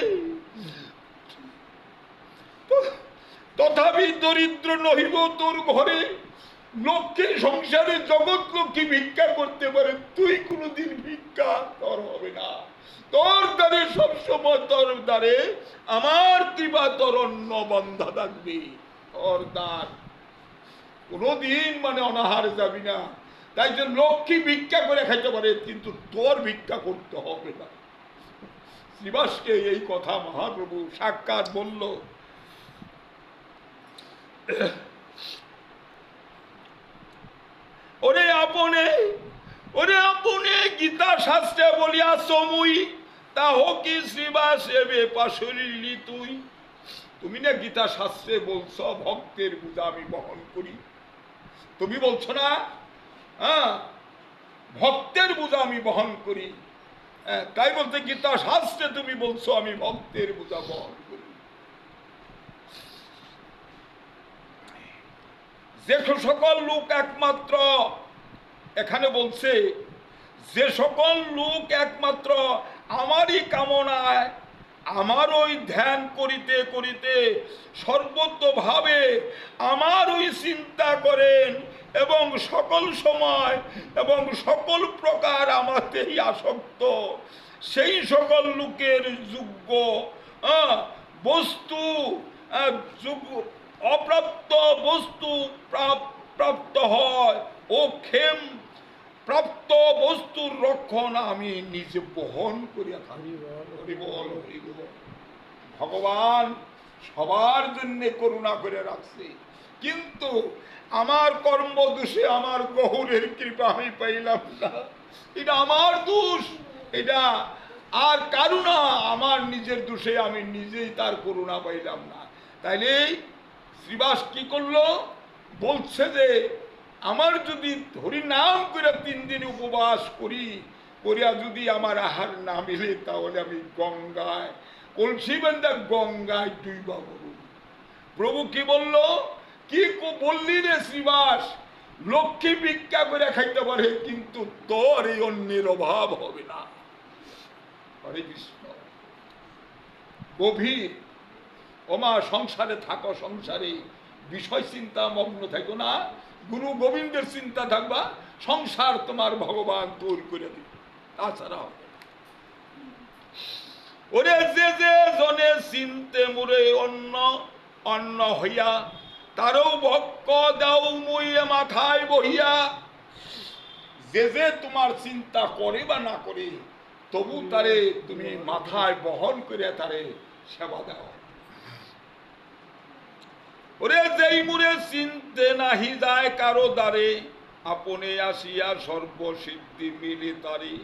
তথাপি দরিদ্র নহিব তোর ঘরে। লক্ষ্মী সংসারে জগৎ লক্ষ্মী ভিক্ষা করতে পারে, তুই কোনোদিন ভিক্ষা তোর হবে না। তোর দ্বারে সবসময় তোর দ্বারে আমার কৃপা তোর অন্ন বন্ধা থাকবে। তোর দ্বার কোনোদিন মানে অনাহার যাবি না। তাই যে লক্ষ্মী ভিক্ষা করে খাইতে পারে, কিন্তু তোর ভিক্ষা করতে হবে না। শ্রীবাসকে এই কথা মহাপ্রভু সাক্ষাৎ বলল। ওরে আপনে গীতা শাস্ত্রে বলিয়া সমুই, তাহ কি শ্রীবাস এবে পাশরিলি তুই? তুমি না গীতা শাস্ত্রে বলছো ভক্তের বোঝা আমি বহন করি, তুমি বলছো না? ভক্তের বোঝা আমি বহন করি। তাই বলতে গীতা শাস্ত্রে তুমি বলছো আমি ভক্তের বোঝা বহন করি। যে সকল লোক একমাত্র, এখানে বলছে যে সকল লোক একমাত্র আমারই কামনায় আমার ওই ধ্যান করিতে করিতে সর্বতভাবে আমার ওই চিন্তা করেন এবং সকল সময় এবং সকল প্রকার আমাতেই আসক্ত, সেই সকল লোকের যোগ্য বস্তু অপ্রাপ্ত বস্তু প্রাপ্ত হয় ও ক্ষেম প্রাপ্ত বস্তুর রক্ষণ আমি নিজে বহন করিয়া থাকি। ভগবান সবার জন্য করুণা করে রাখছে, কিন্তু আমার কর্মদোষে আমার গৌরের কৃপা আমি পাইলাম না। এটা আমার দোষ, এটা আর কারুণা আমার নিজের দোষে আমি নিজেই তার করুণা পাইলাম না। তাইলে শ্রীবাস কি করলো? বলছে যে আমার যদি হরি নাম করে 3 দিন উপবাস করিয়া যদি আমার আহার না মিলে, তাহলে আমি গঙ্গায় কলসি বান্ধা গঙ্গায় ডুইবা করব। প্রভু কি বলল? কি বললি রে শ্রীবাস? লক্ষ্মী ভিক্ষা করে খাইতে পারে, কিন্তু তোর এই অন্যের অভাব হবে না। হরে কৃষ্ণ। গভীর ওমা সংসারে থাকো, সংসারে বিষয় চিন্তা মগ্ন থাকো না, গুরু গোবিন্দের চিন্তা থাকবা, সংসার তোমার ভগবান তৈরি করে দিবে, তাছাড়া হবে। ওরে যে যে জনে চিনতে মুরে অন্য অন্ন হইয়া, তারও ভক্ষ দাও মুইয়ে মাথায় বহিয়া। যে যে তোমার চিন্তা করে বা না করে, তবু তারে তুমি মাথায় বহন করে তারে সেবা দাও। ওরে যেই মুরে চিনতে নাহি যায় কারো দ্বারে, আপনে আসিয়া সর্বসিদ্ধি মিলে তারে।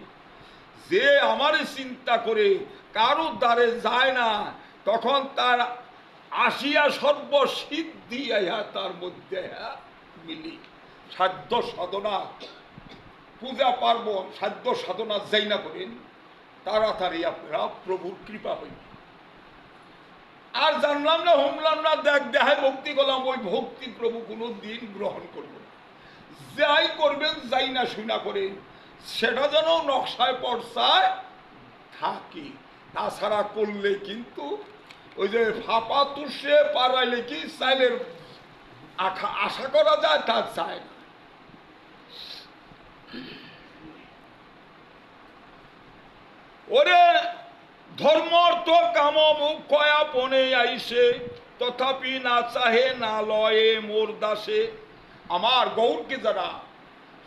যে আমারে চিন্তা করে কারো দ্বারে যায় না, তখন তার আসিয়া সর্বসিদ্ধি আইয়া তার মধ্যে মিলি। সাধ্য সাধনা, পূজা পার্বণ সাধ্য সাধনা যাই না করেন, তাড়াতাড়ি আপনারা প্রভুর কৃপা হইবে। আর জানলাম না, হুমলাম না, দেখায় ভক্তি করলাম, ওই ভক্তি প্রভু কোনো দিন গ্রহণ করবে না। যাই করবেন, যাই না শুনা করেন, সেটা যেন নকশায় পর্সায় থাকি। তাছাড়া করলে কিন্তু ওই যে ফাপা তুষে পারাইলে কি চাইলের আশা করা যায়, তা চায় না। ওরে ধর্ম অর্থ কাম মুখ কয়া পনে আইসে, তথাপি না চাহে না লয়ে মোর দাসে। আমার গৌরকে যারা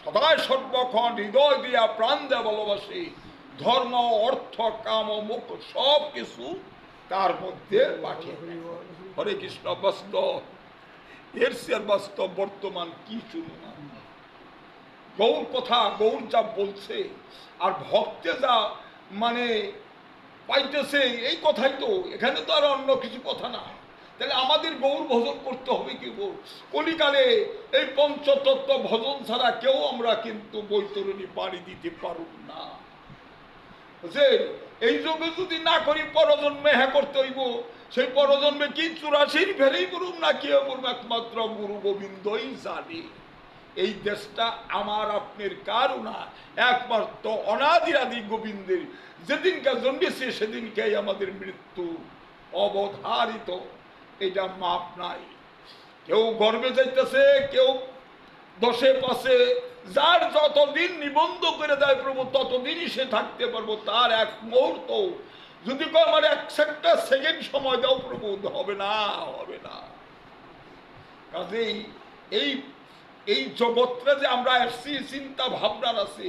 সদায় সর্বক্ষণ হৃদয় দিয়া প্রাণ দেয়া ভালোবাসে, ধর্ম অর্থ কাম মুখ সব কিছু তার মধ্যে পাঠিয়ে। হরে কৃষ্ণ। বাস্তব এর চেয়ে বাস্তব বর্তমান কি শুনুন। গৌর কথা, গৌর যা বলছে আর ভক্তে যা মানে পাইতেছে, এই কথাই তো। এখানে তো আর অন্য কিছু কথা না। তাহলে আমাদের গৌর ভজন করতে হবে কি? কলিকালে এই পঞ্চতত্ত্ব ভজন ছাড়া কেউ আমরা কিন্তু বৈতরণী পাড়ি দিতে পারব না। এই যুগে যদি না করি, পরজন্মে হ্যাঁ করতে হইব। সেই পরজন্মে কি 84 ফেরেই করুম না কি করুম, একমাত্র গুরু গোবিন্দই জানে। এই দেশটা আমার আপনার কারও না, একমাত্র অনাদিরাদি গোবিন্দের। যেদিনকে জন্মেছে সেদিনকে আমাদের মৃত্যু অবধারিত, এটা মাপ নাই। কেউ গর্বে যাইতেছে, কেউ 10 পাশে, যার যতদিন নিবন্ধ করে দেয় প্রভু, ততদিনই সে থাকতে পারবো। তার এক মুহূর্ত যদি আমার 1 সেকেন্ড সময় দাও প্রভু, হবে না, হবে না। কাজেই এই এই জগৎটা যে আমরা আসছি, চিন্তা ভাবনার আছে,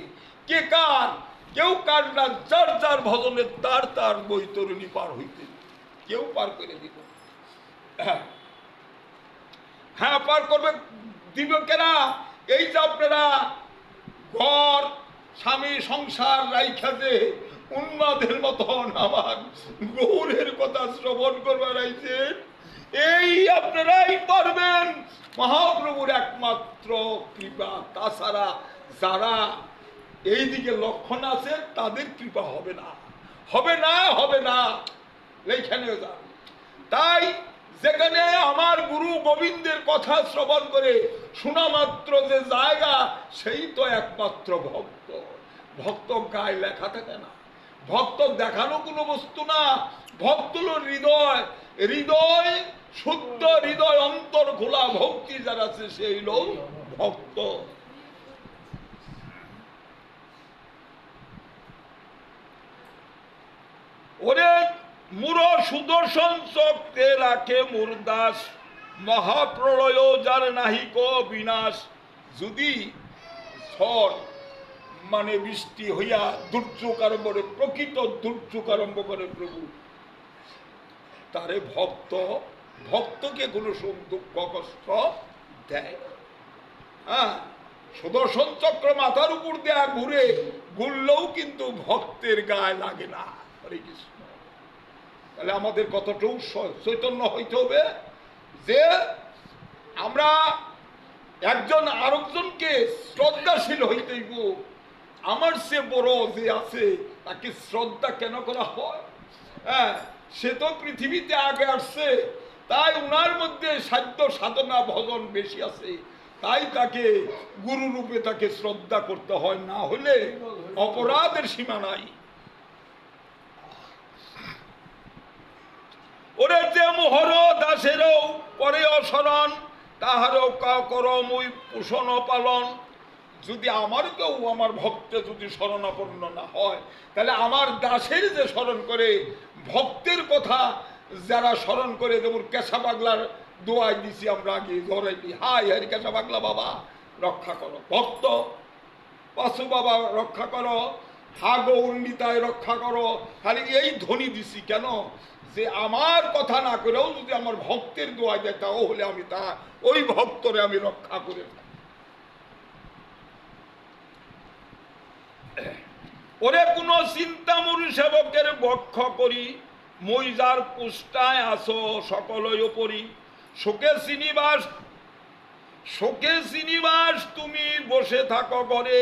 কে কার, কেউ কার না, যার যার ভজনে তার তার বৈতরণী পার হইতে কেউ পার করে দিব। হ্যাঁ, পার করবে, দিব কেনা? এই যে আপনারা ঘর স্বামী সংসার রাইখা যে উন্মাদের মতন আমার গৌরের কথা শ্রবণ করবার আইছেন, এই আপনারাই পারবেন। মহাপ্রভুর একমাত্র কৃপা, তাছাড়া যারা এই দিকে লক্ষণ আছে তাদের কৃপা হবে না, হবে না, হবে না। এইখানে তাই যেখানে আমার গুরু গোবিন্দের কথা শ্রবণ করে শোনা মাত্র যে জায়গা, সেই তো একমাত্র ভক্ত। ভক্ত গায়ে লেখা থাকে না, ভক্ত দেখানো কোনো বস্তু না। ভক্ত হলো হৃদয়, হৃদয় শুদ্ধ, হৃদয় অন্তর খোলা ভক্তি যার আছে সেই লোক ভক্ত। ওরে মূর সুদর্শন চক্রে রাখে মুরদাস, মহাপ্রলয় যার নাহিক বিনাশ। যদি ঝড় মানে বৃষ্টি হইয়া দুর্যোগ আরম্ভ করে, প্রকৃত দুর্যোগ আরম্ভ করে প্রভু, তারে ভক্ত, ভক্তকে কোনো সুখ দুঃখ কষ্ট দেয়। হ্যাঁ, সুদর্শন চক্র মাথার উপর দেয়া ঘুরে, ঘুরলেও কিন্তু ভক্তের গায়ে লাগে না। হরে কৃষ্ণ। তাহলে আমাদের কতটুকু চৈতন্য হইতে হবে যে আমরা একজন আরেকজনকে শ্রদ্ধাশীল হইতেইব। আমার সে বড় যে আছে তাকে শ্রদ্ধা কেন করা হয়? হ্যাঁ, সে তো পৃথিবীতে আগে আসছে, তাই উনার মধ্যে সাধ্য সাধনা ভজন বেশি আছে, তাই তাকে গুরু রূপে তাকে শ্রদ্ধা করতে হয়, না হলে অপরাধের সীমা নাই। ওরে যে মোহর দাসেরও করে অসরণ, তাহারও কর মুই পোষণ পালন। যদি আমার কেউ আমার ভক্তে যদি শরণাপন্ন না হয়, তাহলে আমার দাসের যে স্মরণ করে, ভক্তের কথা যারা স্মরণ করে, যেমন কেশা পাগলার দোয়াই দিছি আমরা আগে ধরাইলি, হাই হাই কেশা পাগলা বাবা রক্ষা করো, ভক্ত পাশু বাবা রক্ষা করো, হা গৌরীতায় রক্ষা করো, খালি এই ধ্বনি দিছি কেন? যে আমার কথা না করেও যদি আমার ভক্তের দোয়া দেয়, তাহলে আমি তা ওই ভক্তরে আমি রক্ষা করে থাকি। ওরে কোন চিন্তামূল সেবকের বক্ষ করি, মই যার পুষ্টায় আসো সকলই উপরি। শোকে শ্রীনিবাস, শোকে শ্রীনিবাস তুমি বসে থাকো ঘরে,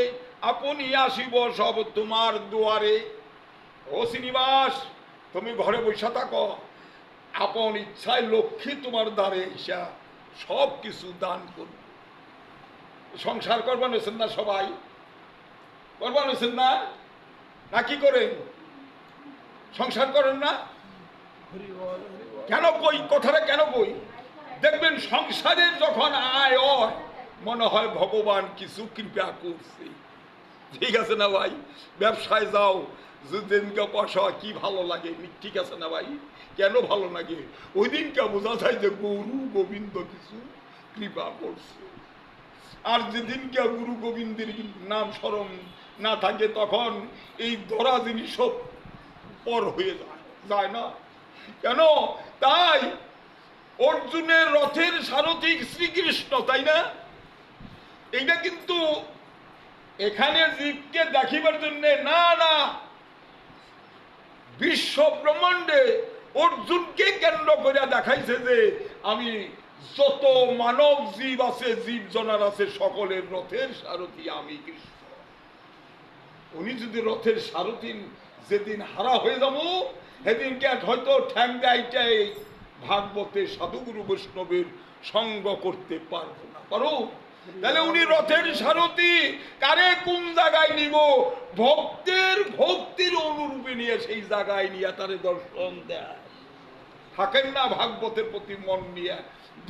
আপনি আসিব সব তোমার দুয়ারে। ও শ্রীনিবাস, তুমি ঘরে বসে থাকো, আপন ইচ্ছায় লক্ষ্মী তোমার দ্বারে ইসা সব কিছু দান করবে। সংসার করবেন হয়েছেন না সবাই? করবেন হয়েছেন না? না কি করেন? সংসার করেন না কেন? কই কথাটা কেন কই? দেখবেন সংসারের যখন আয় হয়, মনে হয় ভগবান কিছু কৃপা করছে। ঠিক আছে না ভাই? ব্যবসায় যাও, যেদিনকে পয়সা কি ভালো লাগে, ঠিক আছে না ভাই? কেন ভালো লাগে? ওই দিনকে বোঝা যায় যে গুরু গোবিন্দ কিছু কৃপা করছে। আর যেদিনকে গুরু গোবিন্দের নাম স্মরণ না থাকে, তখন এই ধরা জিনিস সব পর হয়ে যায় না কেন? তাই অর্জুনের রথের সারথি শ্রীকৃষ্ণ, তাই না? এইটা কিন্তু এখানে জীবকে দেখিবার জন্য না, না, বিশ্ব ব্রহ্মাণ্ডে অর্জুনকে কেন্দ্র করে দেখাইছে যে আমি যত মানব জীব আছে, জীব জনার আছে, সকলের রথের সারথি আমি কৃষ্ণ। উনি যদি রথের সারথি যেদিন হারা হয়ে যাবো, সেদিনকে হয়তো ঠ্যাং দেয়টাই ভাগবতে সাধুগুরু বৈষ্ণবের সঙ্গ করতে পারবো না। পারো? তাহলে উনি রথের সারথি, কারে কোন জায়গায় নিব? ভক্তের ভক্তির অনুরূপে নিয়ে সেই জায়গায় নিয়ে তারে দর্শন দেয়। থাকেন না ভাগবতের প্রতি মন নিয়ে,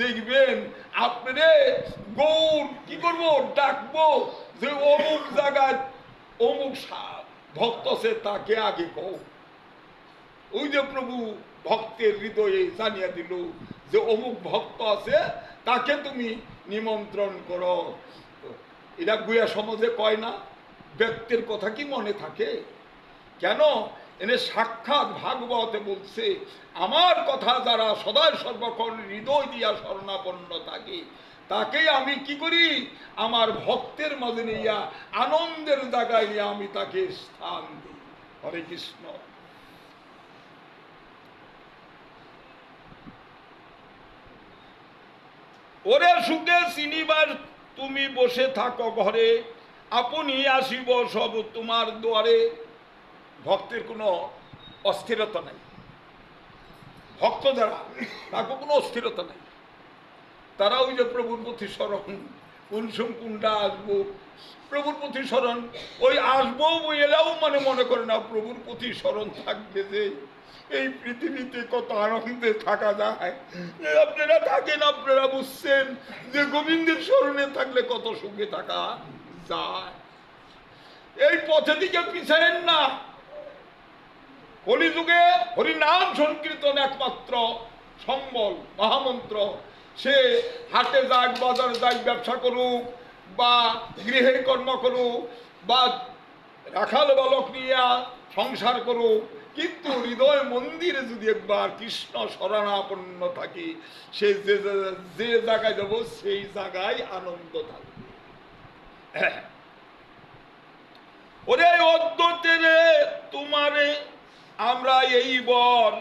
দেখবেন আপনি গৌর কি করবো, ডাকবো যে অমুক জায়গায় অমুক ভক্ত আছে, তাকে আগে কও। ওই যে প্রভু ভক্তের হৃদয়ে জানিয়ে দিল যে অমুক ভক্ত আছে, তাকে তুমি নিমন্ত্রণ করো। এরা গুয়া সমাজে কয় না, ব্যক্তির কথা কি মনে থাকে? কেন? এনে সাক্ষাৎ ভাগবতে বলছে, আমার কথা যারা সদায় সর্বক্ষণ হৃদয় দিয়া শরণাপন্ন থাকে, তাকে আমি কি করি? আমার ভক্তের মাঝে নিয়া আনন্দের জায়গায় নিয়ে আমি তাকে স্থান দিই। হরে কৃষ্ণ। ওরে সুখে শ্রীনিবাস তুমি বসে থাকো ঘরে, আপনি আসিব সব তোমার দুয়ারে। ভক্তের কোনো অস্থিরতা নাই, ভক্ত যারা, তাকে কোনো অস্থিরতা নেই। তারা ওই যে প্রভুর প্রতি স্মরণ, কুনসুম কুন্ডা আসবো, প্রভুর প্রতি স্মরণ, ওই আসবো এলাও মানে মনে করে না প্রভুর প্রতি স্মরণ থাকবে যে এই পৃথিবীতে কত আনন্দে থাকা যায়। আপনারা থাকেন, আপনারা বুঝছেন যে গোবিন্দের স্মরণে থাকলে কত সুখে থাকা যায়। এই পথে দিকে পিছায়েন না। কলিযুগে হরিনাম সংকীর্তন একমাত্র সম্বল, মহামন্ত্র। সে হাটে যাক, বাজারে যাক, ব্যবসা করুক বা গৃহে কর্ম করুক বা রাখাল বালক নিয়ে সংসার করুক, কিন্তু হৃদয় মন্দিরে যদি একবার কৃষ্ণ শরণাপন্ন থাকি, সে যে জায়গায় যাব সেই জায়গায় আনন্দ থাকবে। ওরে অদ্যতেরে তোমারে আমরা এই বর,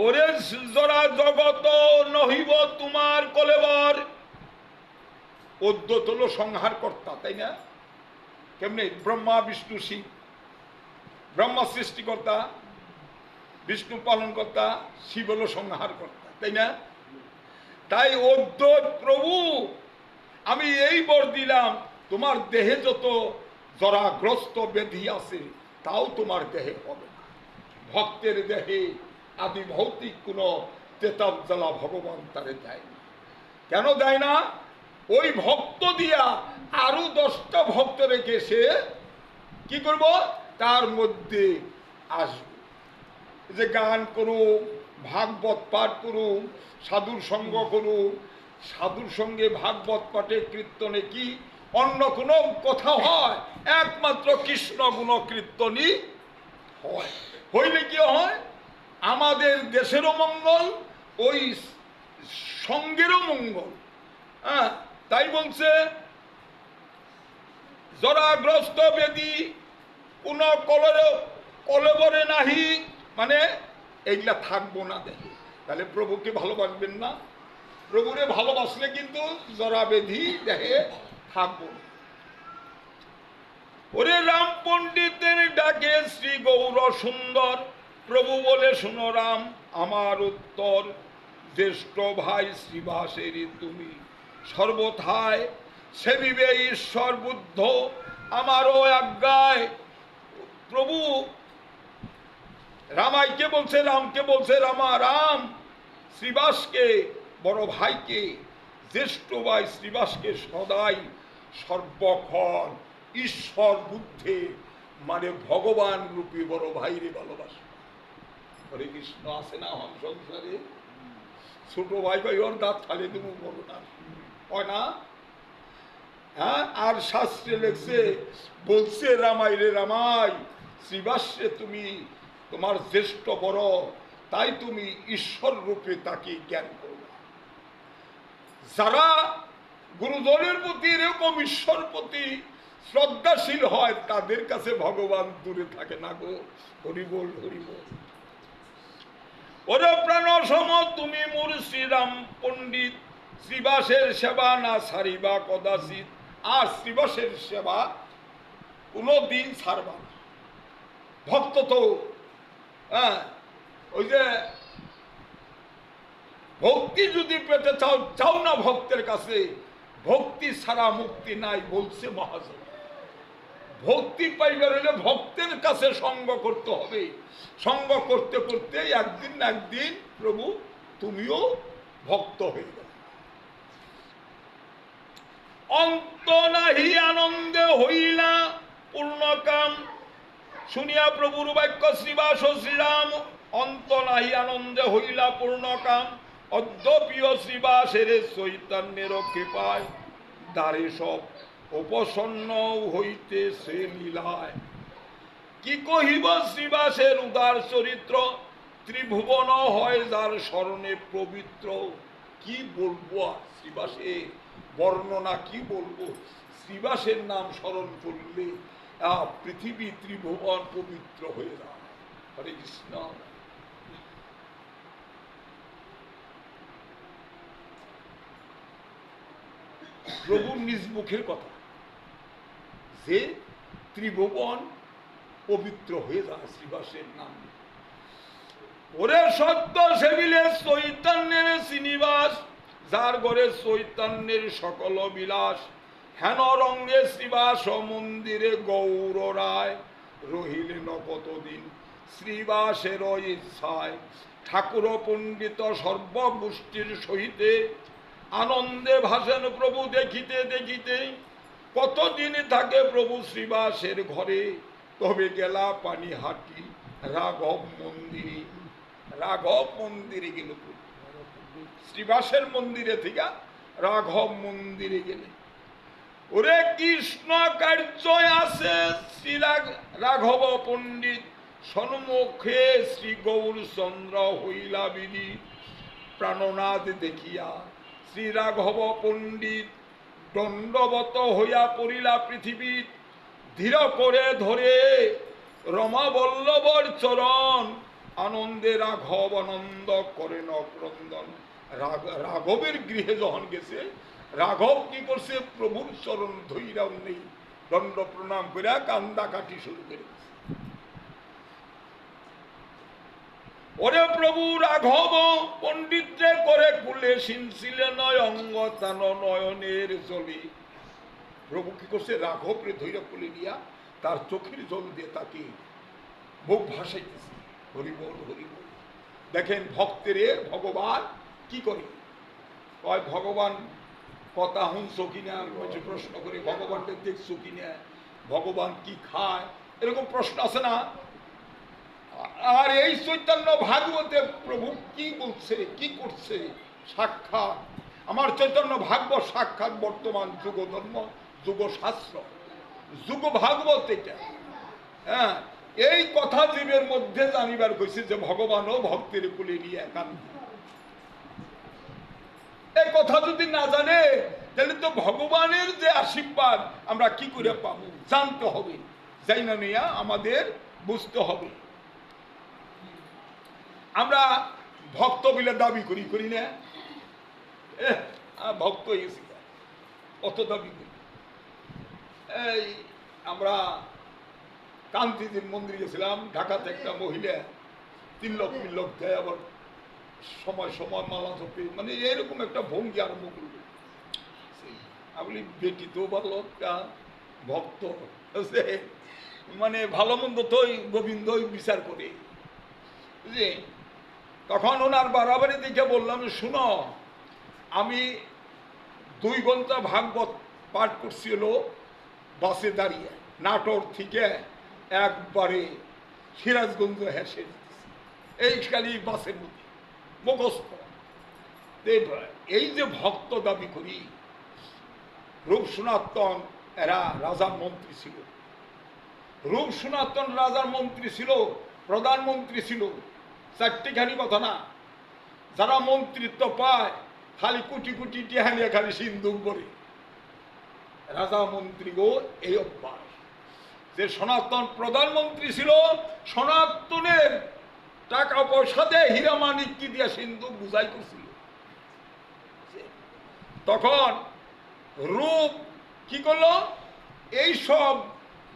ওরে জরা জগত নহিব তোমার কলেবর। অদ্যত হলো সংহার কর্তা, তাই না? কেমনি? ব্রহ্মা বিষ্ণু শিব, ব্রহ্মা সৃষ্টিকর্তা, বিষ্ণু পালন কর্তা, শিব হলো সংহার কর্তা, তাই না? তাই অদ্যত প্রভু আমি এই বর দিলাম, তোমার দেহে যত জরাগ্রস্ত ব্যাধি আছে তাও তোমার দেহে হবে না। ভক্তের দেহে আদি ভৌতিক কোনো তেতাব জ্বালা ভগবান তারে দেয় না। কেন দেয় না? ওই ভক্ত দিয়া আরো 10টা ভক্ত রেখে সে কি করব? তার মধ্যে আসবে। যে গান করুক, ভাগবত পাঠ করুক, সাধুর সঙ্গ করুক, সাধুর সঙ্গে ভাগবত পাঠে কীর্তনে কি অন্য কোনো কথা হয়? একমাত্র কৃষ্ণ গুণ কীর্তনই হয়। হইলে কি হয়? আমাদের দেশেরও মঙ্গল, ওই সঙ্গেরও মঙ্গল। হ্যাঁ, তাই বলছে জরাগ্রস্ত বেদি কোন কলেবরে নাহি, মানে এইগুলা থাকবো না দেখে। তাহলে প্রভুকে ভালোবাসবেন না, প্রভুরে ভালোবাসলে কিন্তু জরা বেধি দেখে থাকবো না। ওরে রাম পণ্ডিতের ডাকে শ্রী গৌর সুন্দর, প্রভু বলে শুনো রাম আমার উত্তর, জ্যেষ্ঠ ভাই শ্রীবাসেরই তুমি সর্বথায় সেবিবে ঈশ্বর বুদ্ধ আমারও আজ্ঞায়। প্রভু রামাইকে বলছে, রামকে বলছে রামা, রাম শ্রীবাসকে, বড় ভাইকে, জ্যেষ্ঠ ভাই শ্রীবাসকে সদাই সর্বক্ষণ ঈশ্বর বুদ্ধে মানে ভগবান রূপী বড় ভাইরে ভালোবাসে। হরে কৃষ্ণ আছে না হন সংসারে? ছোট ভাই ভাই ওর দাঁত ফালে দেবো, বড় না হয় না? হ্যাঁ, আর শাস্ত্রে লেখছে, বলছে রামাই রে রামাই, শ্রীবাসে তুমি তোমার জ্যেষ্ঠ বড়, তাই তুমি ঈশ্বর রূপে তাকে জ্ঞান করবে। যারা গুরুজনের প্রতি এরকম ঈশ্বর প্রতি শ্রদ্ধাশীল হয়, তাদের কাছে ভগবান দূরে থাকে না গো। হরি বল, হরি বল। ওরে প্রাণ সম তুমি মোর শ্রীরাম পণ্ডিত, শ্রীবাসের সেবা না ছাড়িবা কদাচিৎ। আর শ্রীবাসের সেবা কোনদিন ছাড়বা না। ভক্ত তো হ্যাঁ, ওই যে ভক্তি যদি পেতে চাও, চাও না ভক্তের কাছে, ভক্তি ছাড়া মুক্তি নাই বলছে মহাজন। ভক্তি পাইবার হলে ভক্তের কাছে সঙ্গ করতে হবে। সঙ্গ করতে করতে একদিন না একদিন প্রভু তুমিও ভক্ত হয়ে গেল। অন্ত নাহি আনন্দে হইলা পূর্ণকাম, শুনিয়া প্রভুর বাক্য শ্রীবাস শ্রীরাম, অন্ত নাহি আনন্দে হইলা পূর্ণকাম, অদ্যপিও শ্রীবাসের চৈতন্যের কৃপায় দ্বারে সব উপসন্ন হইতে সে লীলায়। কি কহিব শ্রীবাসের উদার চরিত্র, ত্রিভুবন হয় যার স্মরণে পবিত্র। কি বলবো শ্রীবাসের বর্ণনা, কি বলবো? শ্রীবাসের নাম স্মরণ করলে পৃথিবী ত্রিভুবন পবিত্র হয়ে যায়। হরে কৃষ্ণ। প্রভুর নিজ মুখের কথা যে ত্রিভুবন পবিত্র হয়ে যায় শ্রীবাসের নাম। ওরে সত্য সেবিলে চৈতন্যের শ্রীনিবাস, যার ঘরে চৈতন্যের সকল বিলাস, হেন রঙ্গে শ্রীবাস মন্দিরে গৌর রায়, রহিলেন কতদিন শ্রীবাসের ইচ্ছায়। ঠাকুর পণ্ডিত সর্বগোষ্ঠীর সহিতে, আনন্দে ভাসেন প্রভু দেখিতে দেখিতে। কতদিন থাকে প্রভু শ্রীবাসের ঘরে, তবে গেলা পানি হাঁটি রাঘব মন্দিরে। রাঘব মন্দিরে গেল শ্রীবাসের মন্দিরে থেকে রাঘব মন্দিরে গেলে। ওরে কৃষ্ণ কার্য আছে শ্রী রাঘব পণ্ডিত, সন্মুখে শ্রী গৌরচন্দ্র হইলা বিদিত। প্রাণনাথ দেখিয়া শ্রী রাঘব পণ্ডিত, দণ্ডবত হইয়া পড়িলা পৃথিবী। ধীর করে ধরে রমা বল্লভর চরণ, আনন্দে রাঘব আনন্দ করেন ক্রন্দন। রাঘবের গৃহে যখন গেছে, রাঘব কি করছে, প্রভুর চরণ ধৈরাও নেই, দণ্ড প্রণাম করে কান্দা কাটি শুরু করে। ওরে প্রভু রাঘব পণ্ডিতে করে কুলে সিনছিলে নয় অঙ্গ তান নয়নের জলে। প্রভু কি করছে, রাঘবরে ধৈর্য কুলে নিয়া তার চোখের জল দিয়ে তাকে মুখ ভাসাইতেছে। হরিবল হরিবল। দেখেন ভক্তের ভগবান কি করে, কয় ভগবান কথা শুনছো কিনা, প্রশ্ন করে ভগবানকে দেখছো কিনা, ভগবান কি খায়, এরকম প্রশ্ন আছে না। আর এই চৈতন্য ভাগবতে প্রভু কি বলছে, কি করছে, সাক্ষাৎ আমার চৈতন্য ভাগবত সাক্ষাৎ বর্তমান যুগ ধর্ম, যুগ শাস্ত্র, যুগ ভাগবত এটা। হ্যাঁ, এই কথা জীবের মধ্যে জানিবার কইছে যে ভগবানও ভক্তের কুলে নিয়ে একান্ত। এই কথা যদি না জানে, তাহলে তো ভগবানের যে আশীর্বাদ আমরা কি করে পাবো, জানতে হবে। যাই না নিয়া আমাদের বুঝতে হবে। আমরা ভক্ত বলে দাবি করি, করি না? ভক্ত হয়েছি, অত দাবি করি। এই আমরা কান্তিজির মন্দিরে গেছিলাম, ঢাকাতে একটা মহিলা 3 লক্ষ 3 লক্ষ দেয়, আবার সময় সময় মালা ধপে, মানে এরকম একটা ভঙ্গি আরম্ভ করবে। আমি বলি বেটি তো ভালো একটা ভক্ত, মানে ভালো মন্দ তো গোবিন্দই বিচার করে। বুঝলি, তখন ওনার বাড়াবাড়ি দিকে বললাম, শুনো, আমি 2 ঘন্টা ভাগবত পাঠ করছিল বাসে দাঁড়িয়ে, নাটোর থেকে একবারে সিরাজগঞ্জ হেসে দিতেছি, এই খালি বাসের মধ্যে মুখস্থ। এই যে ভক্ত দাবি করি, রূপ সনাতন এরা রাজার মন্ত্রী ছিল, রূপ সনাতন রাজার মন্ত্রী ছিল, প্রধানমন্ত্রী ছিল, 4টিখানি কথা না। যারা মন্ত্রিত্ব পায় খালি কোটি কোটি টিহা নিয়ে খালি সিন্ধুক করে। রাজা মন্ত্রী গো এই অভ্যাস, যে সনাতন প্রধানমন্ত্রী ছিল, সনাতনের টাকা পয়সাতে হীরা মানিক কি দিয়া সিন্ধুক বুঝাই করছিল। তখন রূপ কি করলো, এই সব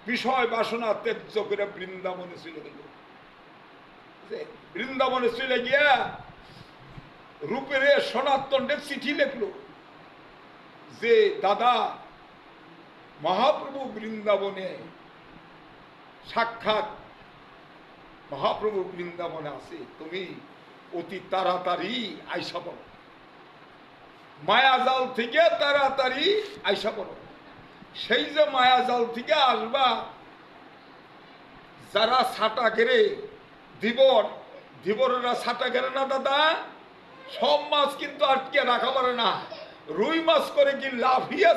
বিষয় বাসনা ত্যায্য করে বৃন্দাবনে চলে গেল। বৃন্দাবনে চলে গিয়া রূপের সনাতনের চিঠি লিখলো যে দাদা, মহাপ্রভু বৃন্দাবনে সাক্ষাৎ, মহাপ্রভু বৃন্দাবনে আছে, তুমি অতি তাড়াতাড়ি আইসা পড়ো, মায়াজাল থেকে তাড়াতাড়ি আইসা পড়ো। সেই যে মায়াজাল থেকে আসবা, যারা ছাটা গেড়ে ধীবরেরা ছাটা গেড়ে না দাদা, সব মাছ কিন্তু আটকে রাখা পারে না। রুই মাছ করে কি লাফিয়ে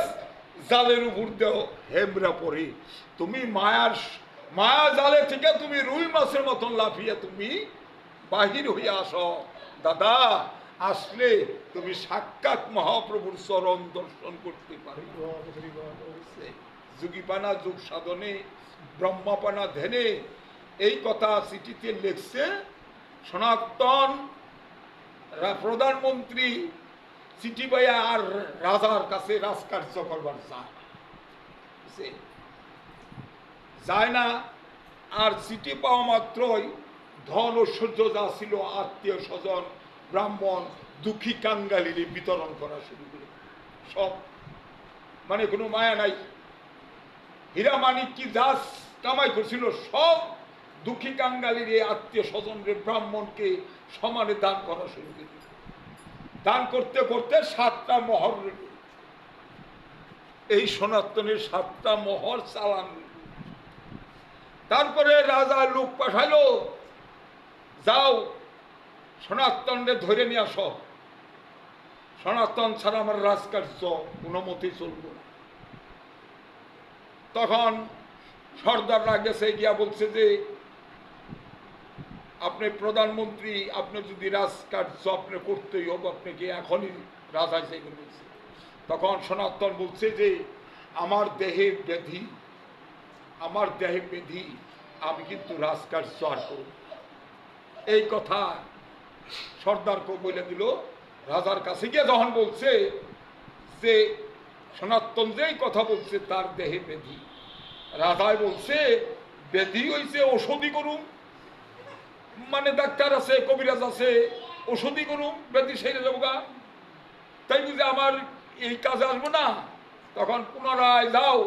জালের উপর দেও হেমরা পড়ে, তুমি মায়া জালে থেকে তুমি রুই মাছের মতন লাফিয়ে তুমি বাহির হয়ে আসো দাদা। আসলে তুমি সাক্ষাৎ মহাপ্রভুর চরণ দর্শন করতে পারবে। যুগীপানা যুগ সাধনে, ব্রহ্মাপানা ধ্যানে, এই কথা চিঠিতে লিখছে সনাতন প্রধানমন্ত্রী। চিঠি পাইয়া আর রাজার কাছে রাজকার্য করবার যায় না। আর চিঠি পাওয়া মাত্রই ধন ঐশ্বর্য যা ছিল আত্মীয় স্বজন ব্রাহ্মণ দুঃখী কাঙ্গালির বিতরণ করা শুরু করে সব, মানে কোনো মায়া নাই। হীরা মানিক কি যা কামাই করছিল সব দুঃখী কাঙ্গালির আত্মীয় স্বজনরে ব্রাহ্মণকে সমানে দান করা শুরু করে। দান করতে করতে 7টা মোহর, এই সনাতনের 7টা মোহর চালান। তারপরে রাজা লোক পাঠাইলো, যাও সনাতনরে ধরে নিয়ে আস, সনাতন ছাড়া আমার রাজকার্য কোনো মতেই চলব না। তখন সর্দাররা গেছে গিয়া বলছে যে আপনি প্রধানমন্ত্রী, আপনি যদি রাজকার্য আপনি করতেই হোক, আপনাকে এখনই রাজা হিসেবে বলছে। তখন সনাতন বলছে যে আমার দেহে ব্যাধি, আমার দেহে ব্যাধি, আমি কিন্তু রাজকার্য আর করব। এই কথা সর্দারকে বলে দিল। রাজার কাছে গিয়ে যখন বলছে যে সনাতন যেই কথা বলছে তার দেহে ব্যাধি, রাজায় বলছে ব্যাধি হয়েছে ওষুধি করুন, মানে ডাক্তার আছে কবিরাজ আছে, ওষুধি করুন ব্যাধি সেরে যাবো গা, তাই বুঝে আমার এই কাজে আসবো না। তখন পুনরায় যাও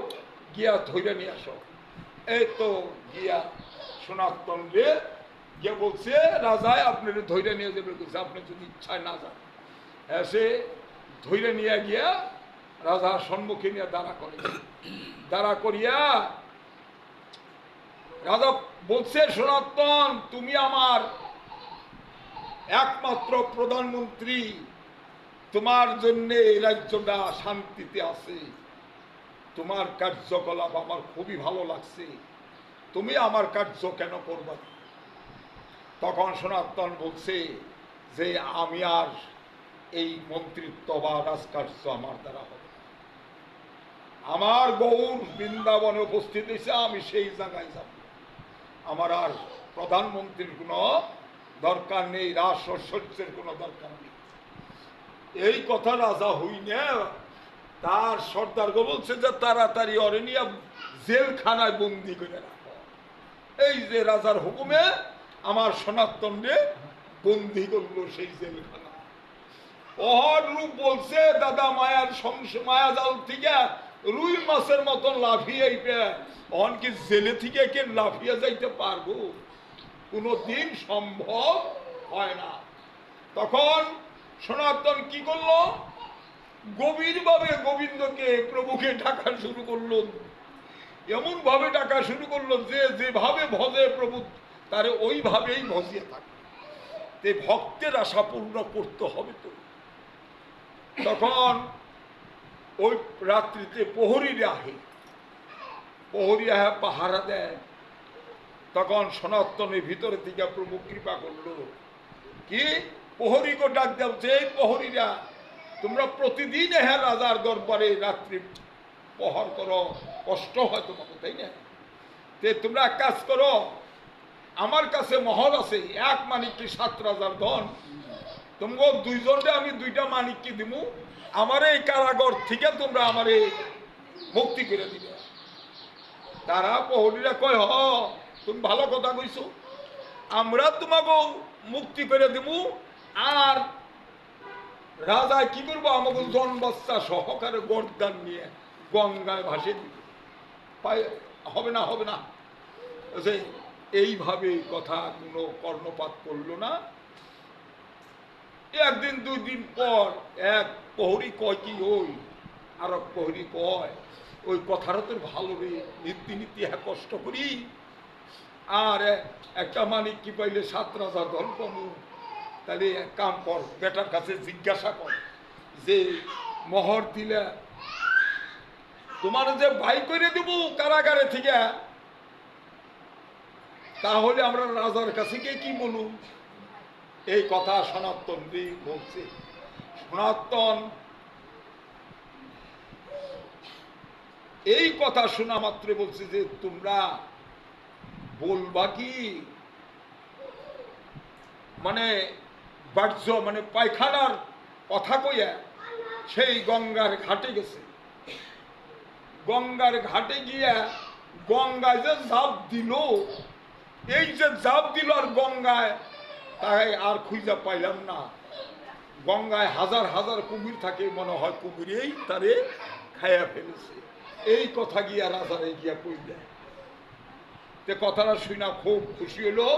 গিয়া ধৈর্য নিয়ে আসো। এই তো গিয়া সনাতন রে গিয়ে বলছে রাজায় আপনার ধৈর্য নিয়ে যাবে, বলছে আপনি যদি ইচ্ছায় না যান। এসে ধৈর্য নিয়ে গিয়া রাজার সম্মুখে নিয়ে দাঁড়া করে, দাঁড়া করিয়া রাজা বলছে সনাতন তুমি আমার একমাত্র প্রধানমন্ত্রী, তোমার জন্য এই রাজ্যটা শান্তিতে আছে, তোমার কার্যকলাপ আমার খুবই ভালো লাগছে, তুমি আমার কার্য কেন করবা? তখন সনাতন বলছে যে আমি আর এই মন্ত্রিত্ব বা রাজকার্য আমার দ্বারা হবে, আমার গৌর বৃন্দাবনে উপস্থিত হয়েছে, আমি সেই জায়গায় যাব, আমার আর প্রধানমন্ত্রীর কোনো দরকার নেই, রাজ ঐশ্বর্যের কোনো দরকার নেই। এই কথা রাজা হই না, তার সর্দারকে বলছে যে তাড়াতাড়ি অরে নিয়ে জেলখানায় বন্দি করে রাখো। এই যে রাজার হুকুমে আমার সনাতনরে বন্দি করলো সেই জেলখানা। ওহর রূপ বলছে দাদা মায়ার মায়াজাল থেকে রুই মাছের মতন লাফিয়ে অন কি জেলে থেকে কে লাফিয়ে যাইতে পারবো? কোনদিন সম্ভব হয় না। তখন সনাতন কি করলো, গভীরভাবে গোবিন্দকে প্রভুকে ডাকা শুরু করলো, এমন ভাবে ডাকা শুরু করলো যে যেভাবে ভজে প্রভু তারে ওইভাবেই ভজিয়ে থাকে। তে ভক্তের আশা পূর্ণ করতে হবে তো। তখন ওই রাত্রিতে প্রহরীরা আহে, প্রহরীরা পাহারা দেয়। তখন সনাতনের ভিতরে থেকে প্রভু কৃপা করলো, কি প্রহরীকে ডাক দেওয়া যে প্রহরীরা তোমরা প্রতিদিন হ্যাঁ রাজার দরবারে রাত্রি প্রহর করো, কষ্ট হয় তোমাকে, তাই না? তে তোমরা এক কাজ করো, আমার কাছে মহল আছে, এক মানিককে 7 রাজার ধন, তোমরা দুইজনকে আমি 2টা মানিককে দিব, আমার এই কারাগর থেকে তোমরা আমারে মুক্তি করে দিবে। তারা প্রহরীরা কয় হ তুমি ভালো কথা কইছো, আমরা তোমাকে মুক্তি করে দিব, আর রাজা কি করবো আমাকে জনবাচ্চা সহকারে গর্দান নিয়ে গঙ্গায় ভাসে দিবে। হবে না, হবে না। এইভাবে কথা কোনো কর্ণপাত করলো না। একদিন 2 দিন পর এক প্রহরী কয় কি ওই, আর এক প্রহরী কয় ওই কথাটা তোর ভালো রে, নীতি নীতি হ্যাঁ কষ্ট করি, আর একটা মানিক কি পাইলে 7 রাজার ধন পাবো। তাহলে এক কাম কর, বেটার কাছে জিজ্ঞাসা কর যে মোহর দিলে তোমার যে ভাই করে দেব কারাগারে থেকে, তাহলে আমরা রাজার কাছে গিয়ে কি বলুন? এই কথা সনাতন বলছে। সনাতন এই কথা শোনা মাত্র বলছে যে তোমরা বলবা কি, মানে বাহ্য মানে পায়খানার কথা কইয়া সেই গঙ্গার ঘাটে গেছে। গঙ্গার ঘাটে গিয়া গঙ্গায় যে ঝাঁপ দিল, এই যে জাপ দিল আর গঙ্গায়, তাই আর খুঁজে পাইলাম না। গঙ্গায় হাজার হাজার কুমির থাকে, মনে হয় কুমিরেই তারে খাইয়া ফেলেছে। এই কথা গিয়া রাজারে গিয়া কই দেয়। তে কথাটা শুনা খুব খুশি হলো।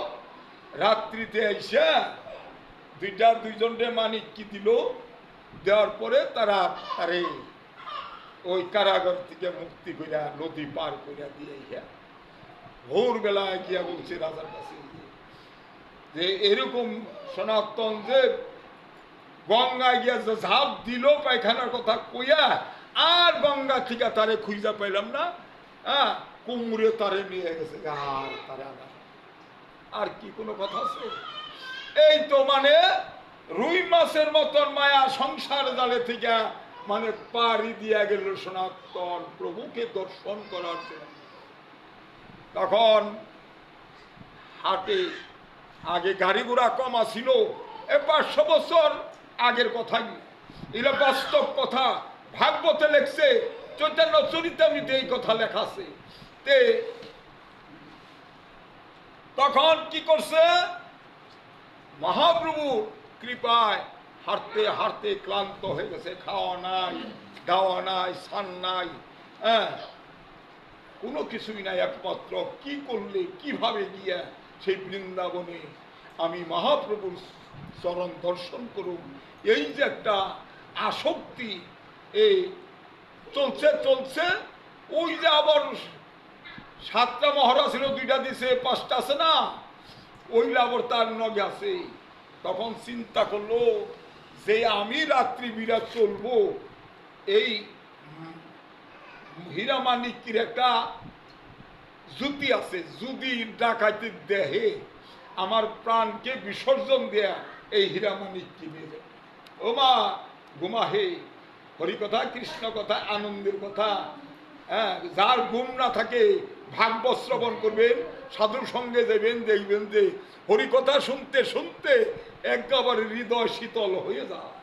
রাত্রিতে এসে দুইজনরে মানিক কি দিল, দেওয়ার পরে তারা তারে ওই কারাগার থেকে মুক্তি করিয়া নদী পার করিয়া দিয়ে ভোরবেলায় গিয়া বলছে রাজার কাছে যে এরকম সনাতন যে গঙ্গায় গিয়া যে ঝাঁপ দিল পায়খানার কথা কইয়া, আর গঙ্গা থেকে তারে খুঁজা পাইলাম না। হ্যাঁ, কুমড়ে তারে নিয়ে গেছে, আর তারে আনা। আর কি কোনো কথা আছে? এই তো মানে রুই মাছের মতন মায়া সংসার জালে থেকে মানে পাড়ি দিয়া গেল সনাতন প্রভুকে দর্শন করার জন্য। তখন হাটে আগে গাড়ি ঘোড়া কম ছিল, 500 বছর আগের কথা, এগুলো বাস্তব কথা। ভাগবতে লেখছে, চৈতন্য চরিতামৃতে এই কথা লেখা আছে। তে তখন কি করছে, মহাপ্রভুর কৃপায় হাঁটতে হাঁটতে ক্লান্ত হয়ে গেছে, খাওয়া নাই, দাওয়া নাই, স্নান নাই, হ্যাঁ, কোনো কিছুই নাই। একমাত্র কি করলে, কিভাবে গিয়া সেই বৃন্দাবনে আমি মহাপ্রভুর চরণ দর্শন করুন, এই যে একটা আসক্তি, এই চলছে চলছে। ওই যে আবার 7টা মহড়া ছিল, 2টা দিছে, 5টা আছে না, ওইগুলা আবার তার নগে আছে। তখন চিন্তা করলো যে আমি রাত্রি বিরাট চলবো, এই হীরামানিকের একটা যুক্তি আছে, যদি ডাকাইতে দেহে আমার প্রাণকে বিসর্জন দেয়া এই হীরামানিক কিনে যাবে। ও মা ঘুমা হে, হরিকথা কৃষ্ণ কথা আনন্দের কথা। হ্যাঁ, যার ঘুম না থাকে ভাগবত শ্রবণ করবেন, সাধুর সঙ্গে যাবেন, দেখবেন যে হরিকথা শুনতে শুনতে একেবারে হৃদয় শীতল হয়ে যায়।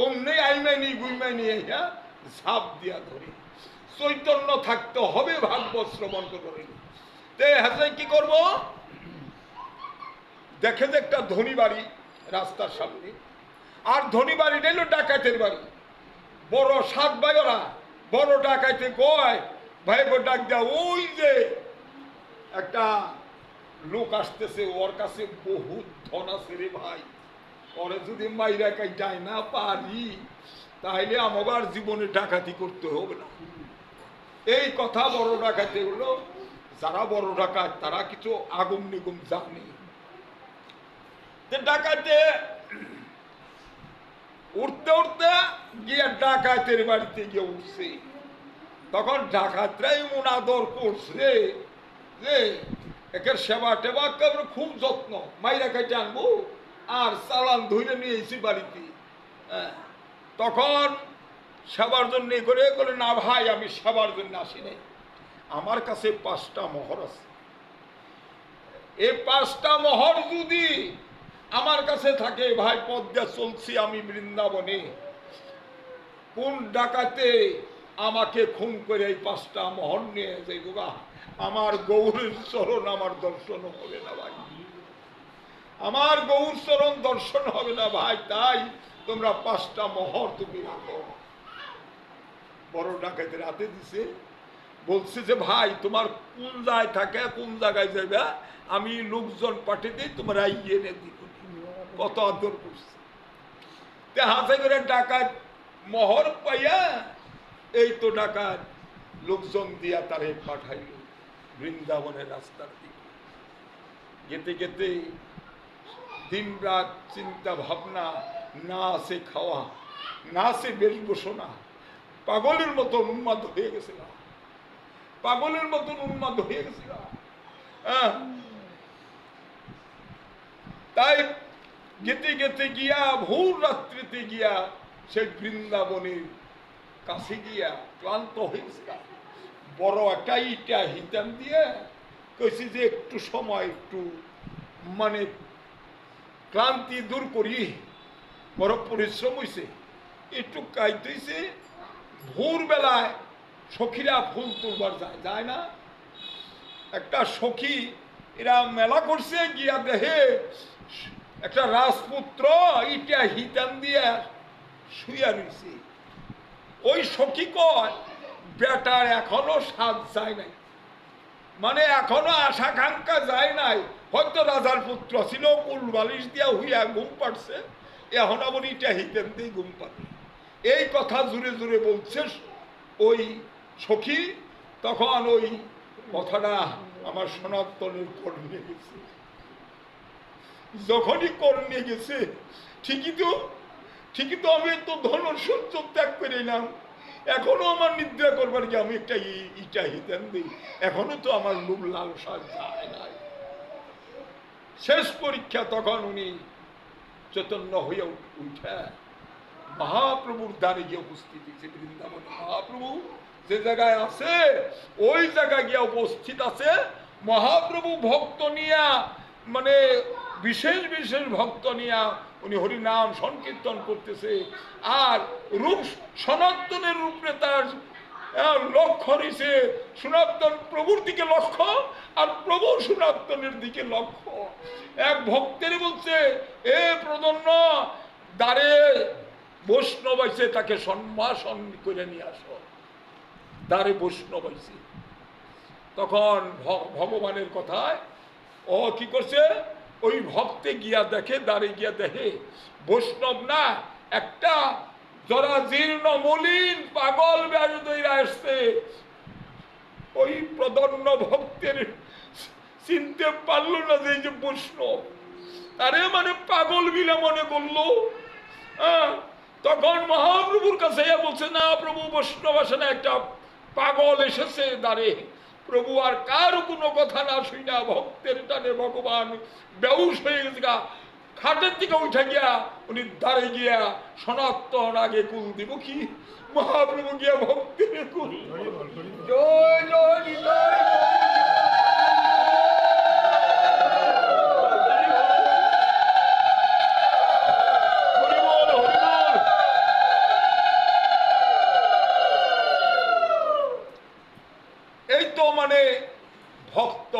অমনি আইমাইনি গুইমাইনি হ্যাঁ ঝাঁপ দিয়া ধরি। চৈতন্য থাকতে হবে ভাগবত শ্রবণ করবেন। হ্যাঁ, কি করব, দেখে যে একটা ধনী বাড়ি রাস্তার সামনে, আর ধনী বাড়ি নিল ডাকাতের বাড়ি। বড় 7 ভাই ওরা, বড় ডাকাইতে কয় ভাই গো ডাক দেয়া, ওই যে একটা লোক আসতেছে, ওর কাছে বহুত ধন আছে রে ভাই, ওরে যদি মাইরা কাইটাই না পারি তাহলে আমার জীবনে ডাকাতি করতে হবে না। এই কথা বড় ডাকাতে হলো। যারা বড় ডাকাত তারা কিছু আগুম নিগুম জানে। ডাকাতে উঠতে উঠতে গিয়ে ডাকাতের বাড়িতে গিয়ে উঠছে। তখন ডাকাতরাই মুনাদর করছে যে একের সেবা টেবা করবে, খুব যত্ন, মাইরা খাইতে আনবো আর চালান ধরে নিয়েছি বাড়িতে। তখন সেবার জন্য করে না ভাই, আমি সেবার জন্য আসি নাই, আমার কাছে 5টা মোহর আছে। এই 5টা মোহর যদি আমার কাছে থাকে, ভাই পদ্মা চলছি আমি বৃন্দাবনে, কোন ডাকাতে আমাকে খুন করে এই 5টা মোহর নিয়ে যাই গা, আমার গৌরের চরণ আমার দর্শন হবে না ভাই, আমার গৌর চরণ দর্শন হবে না ভাই। তাই তোমরা 5টা মোহর তুমি রাখো। বড় ডাকাতের হাতে দিছে, বলছে যে ভাই তোমার কোন জায়গায় থাকে, কোন জায়গায় যাবে, আমি লোকজন পাঠিয়ে দিই, তোমরা ইয়ে নে দিব। কত আদর করছে। তে হাতে করে ডাকাত মোহর পাইয়া এই তো ডাকাত লোকজন দিয়া তারে পাঠাইল বৃন্দাবনের রাস্তার দিকে। যেতে যেতে দিন রাত চিন্তা ভাবনা, না আছে খাওয়া, না আছে বেশবসনা, পাগলের মতন উন্মাদ হয়ে গেছিল, পাগলের মতন উন্মাদ হয়ে গেছিল। তাই গেতে গেতে গিয়া ভোর রাত্রিতে গিয়া সেই বৃন্দাবনের কাছে গিয়া ক্লান্ত হয়েছিল। বড় একটা ইটা হিতাম দিয়ে কইছি যে একটু সময়, একটু মানে ক্লান্তি দূর করি, বড় পরিশ্রম হয়েছে, একটু কাইতেছে। ভোরবেলায় সখীরা ফুল তুলবার যায়, যায় না? একটা সখী এরা মেলা করছে, গিয়া দেহে একটা রাজপুত্র ইটা হিতান দিয়া শুইয়া রয়েছে। ওই সখী কয় বেটার এখনো সাজ যায় নাই, মানে এখনো আশাকাঙ্ক্ষা যায় নাই। হয়তো রাজার পুত্র ছিল, কুল বালিশ দিয়া হইয়া ঘুম পাড়ছে, এখন আবার ইটা হিতেন দিয়ে ঘুম পাবে। এই কথা জুড়ে জুড়ে বলছে ওই সখী। তখন ওই কথাটা আমার সনাতনের কর্ণে গেছে। যখনই কর্ণে গেছে, ঠিকই তো আমি তো ধন সহ্য ত্যাগ করে এলাম, এখনো আমার নিদ্রা করবার কি আমি একটা ইটা হিতেন দিই, এখনো তো আমার লোভ লালসা যায় নাই। শেষ পরীক্ষা। তখন উনি চৈতন্য হয়ে উঠে মহাপ্রভুর দ্বারে গিয়ে উপস্থিত হয়েছে। বৃন্দাবনে মহাপ্রভু যে জায়গায় আছে ওই জায়গায় গিয়ে উপস্থিত আছে। মহাপ্রভু ভক্ত নিয়া, মানে বিশেষ বিশেষ ভক্ত নিয়া উনি হরিনাম সংকীর্তন করতেছে। আর রূপ সনাতনের রূপে তার লক্ষ্য রয়েছে সনাতন প্রভুর দিকে লক্ষ্য, আর প্রভু সনাতনের দিকে লক্ষ্য। এক ভক্তের বলছে, এ প্রদন্ন দ্বারে বৈষ্ণব আইছে, তাকে সম্ভাষণ করে নিয়ে আসো। দ্বারে বৈষ্ণব আইছে। তখন ভগবানের কথায় ও কি করছে, ওই ভক্তে গিয়া দেখে, দ্বারে গিয়া দেখে বৈষ্ণব না, একটা যারা জীর্ণ মলিন পাগল ব্যাসদৈরা আসছে। ওই প্রদন্ন ভক্তের চিনতে পারলো না যে এই যে বৈষ্ণব, আরে মানে পাগল বিলা মনে করলো। তখন মহাপ্রভুর কাছে বলছে, না প্রভু বৈষ্ণব আসে না, একটা পাগল এসেছে দ্বারে। প্রভু আর কার কোনো কথা না শুই না ভক্তের টানে ভগবান বেউস হয়ে গেছে। খাটের দিকে উঠে গিয়া উনি দ্বারে গিয়া সনাতন আগে কুল দিব কি, মহাপ্রভু গিয়া ভক্তের কুল। জয় জয় জয়। এই তো মানে ভক্ত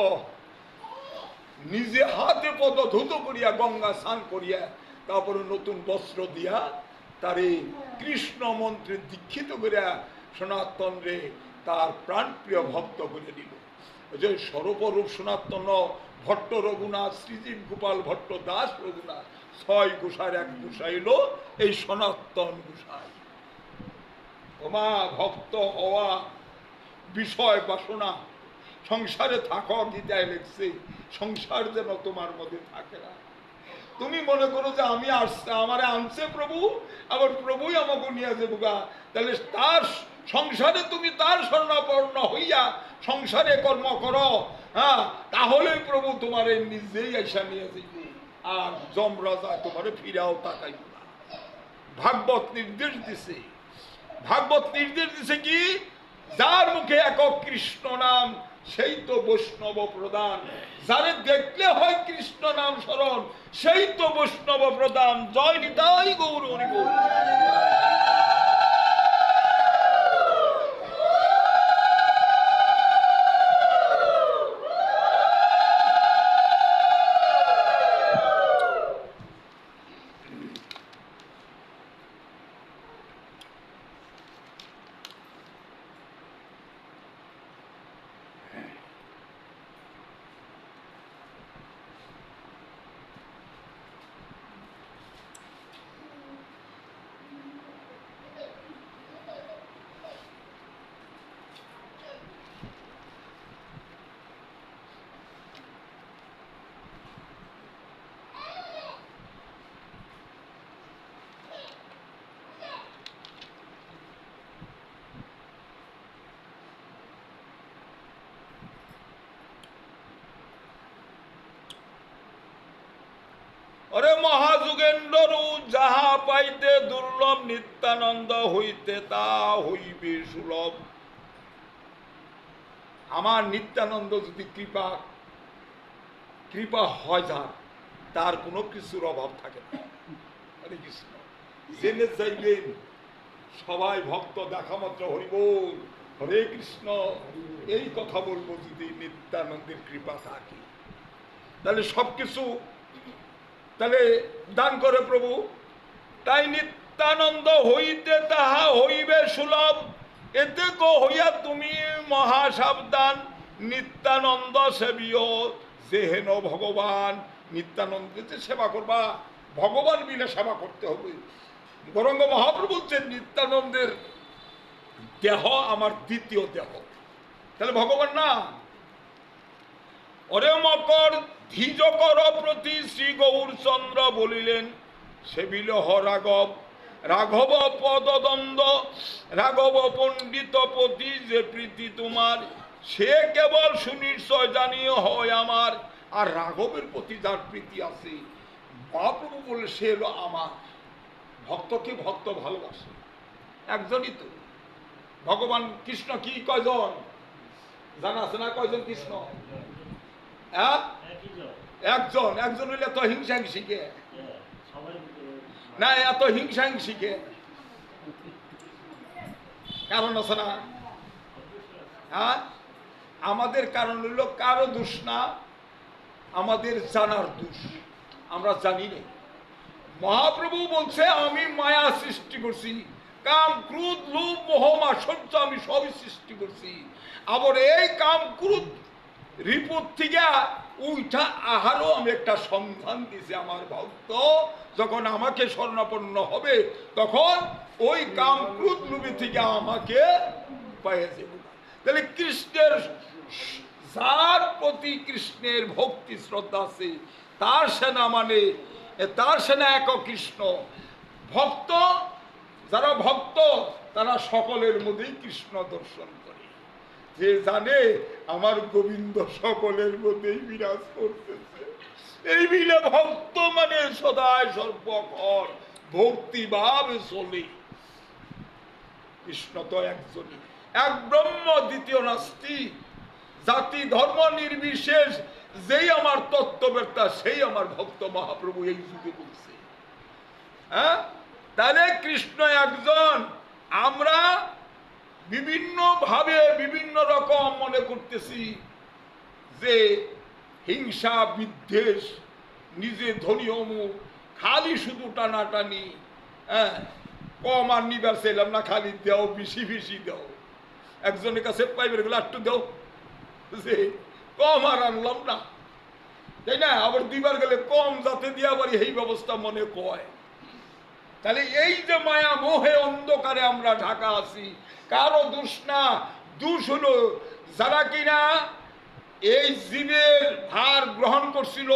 নিজে হাতে পদ ধুত করিয়া গঙ্গা স্নান করিয়া তারপরে নতুন বস্ত্র দিয়া তারে কৃষ্ণ মন্ত্রে দীক্ষিত করিয়া সনাতন রে তার প্রাণপ্রিয় ভক্ত করে দিল। যে সর্বরূপ সনাতন ভট্ট রঘুনাথ, শ্রীজীব গোপাল ভট্ট দাস রঘুনাথ, 6 গোসাইর এক গোসাই হলো এই সনাতন গোসাই। তোমা ভক্ত হওয়া বিষয় বাসনা, সংসারে থাকো, গীতায় লেখছে সংসার যেন তোমার মধ্যে থাকে না। তুমি মনে করো যে আমি আসছে, আমারে আনছে প্রভু, আবার প্রভুই আমাকে নিয়ে যাবো গা, তাহলে তার সংসারে তুমি তার স্বর্ণাপন্ন হইয়া সংসারে কর্ম করো, হ্যাঁ, তাহলে প্রভু তোমারে নিজেই আইসা নিয়ে যাইব, আর যমরাজা তোমারে ফিরাও তাকাইব না। ভাগবত নির্দেশ দিছে, ভাগবত নির্দেশ দিছে কি, যার মুখে একক কৃষ্ণ নাম সেই তো বৈষ্ণব প্রদান, যারে দেখলে হয় কৃষ্ণ নাম স্মরণ সেই তো বৈষ্ণব প্রদান। জয় নিতাই গৌর হরি বল। अरे महाजुगेन्द्र যাহা পাইতে দুর্লভ, নিত্যানন্দ হইতে তা হইবে সুলভ। আমার নিত্যানন্দ যদি কৃপা হয় যার, তার কোনো কিছুর অভাব থাকে না। হরে কৃষ্ণ। জেনে যাইবেন সবাই ভক্ত দেখা মাত্র হরি বল হরে কৃষ্ণ এই কথা বলবো, যদি নিত্যানন্দের কৃপা থাকে। তাহলে সবকিছু তাহলে দান করে প্রভু। তাই নিত্যানন্দ হইতে তাহা হইবে সুলভ, এতে কো হইয়া তুমি মহা সাবধান। নিত্যানন্দ সেবীয় যেহেন ভগবান, নিত্যানন্দকে সেবা করবা, ভগবান বিনা সেবা করতে হবে। গৌরাঙ্গ মহাপ্রভু বলছেন নিত্যানন্দের দেহ আমার দ্বিতীয় দেহ, তাহলে ভগবান না। অরে মকর ধীজ কর প্রতি শ্রী গৌরচন্দ্র বলিলেন, সেবিল হ রাঘব, রাঘব পদদ্বন্দ্ব, রাঘব পণ্ডিত পতি যে প্রীতি তোমার, সে কেবল সুনিশ্চয় জানিয়ে হয় আমার। আর রাঘবের প্রতি যার প্রীতি আছে, মহাপ্রভু বললে সে হলো আমার। ভক্তকে ভক্ত ভালোবাসে, একজনই তো ভগবান কৃষ্ণ। কি কয়জন জানা আছে না? কয়জন কৃষ্ণ? হ্যাঁ, একজন। একজন হইলে তো হিংসা হিংসিকে না, এত হিংসা হিংসিকে কারণ আছে না? হ্যাঁ, আমাদের কারণ হইল কারো দোষ না, আমাদের জানার দোষ, আমরা জানি না। মহাপ্রভু বলছে আমি মায়া সৃষ্টি করছি, কাম ক্রোধ লোভ মোহ মাৎসর্য আমি সবই সৃষ্টি করছি। আবার এই কাম ক্রোধ রিপোর্ট থেকে ওইটা আহারও আমি একটা সন্ধান দিয়েছি। আমার ভক্ত যখন আমাকে শরণাপন্ন হবে, তখন ওই কাম ক্রোধ লোভী থেকে আমাকে পাইয়া যাব। তাহলে কৃষ্ণের, যার প্রতি কৃষ্ণের ভক্তি শ্রদ্ধা আছে, তার সেনা মানে, তার সেনা এক কৃষ্ণ। ভক্ত যারা ভক্ত তারা সকলের মধ্যেই কৃষ্ণ দর্শন করে। যে জানে আমার গোবিন্দ সকলের মধ্যেই বিরাজ করতেছে, এই মিলে ভক্ত মানে সদায় সর্বক্ষণ ভক্তিভাবে চলে। কৃষ্ণ তো একজনই, এক ব্রহ্ম, দ্বিতীয় নাস্তি। জাতি ধর্ম নির্বিশেষ যেই আমার তত্ত্ববেত্তা, সেই আমার ভক্ত। মহাপ্রভু এই যুগে বলছে। হ্যাঁ, তাহলে কৃষ্ণ একজন। আমরা বিভিন্ন ভাবে বিভিন্ন রকম মনে করতেছি যে হিংসা বিদ্বেষ, নিজে ধনী অমুক, খালি শুধু টানাটানি। হ্যাঁ, কম আর নিবার চাইলাম না, খালি দেও, বেশি বেশি দেও। একজনের কাছে পাইবে গেলে একটু দেও, যে কম আর আনলাম না, তাই না? আবার দিবার গেলে কম যাতে দিয়া পারি, এই ব্যবস্থা মনে কয়। তাহলে এই যে মায়া মোহে অন্ধকারে আমরা ঢাকা আছি, কারো দোষ না। দোষ হলো যারা কিনা এই জীবের ভার গ্রহণ করছিল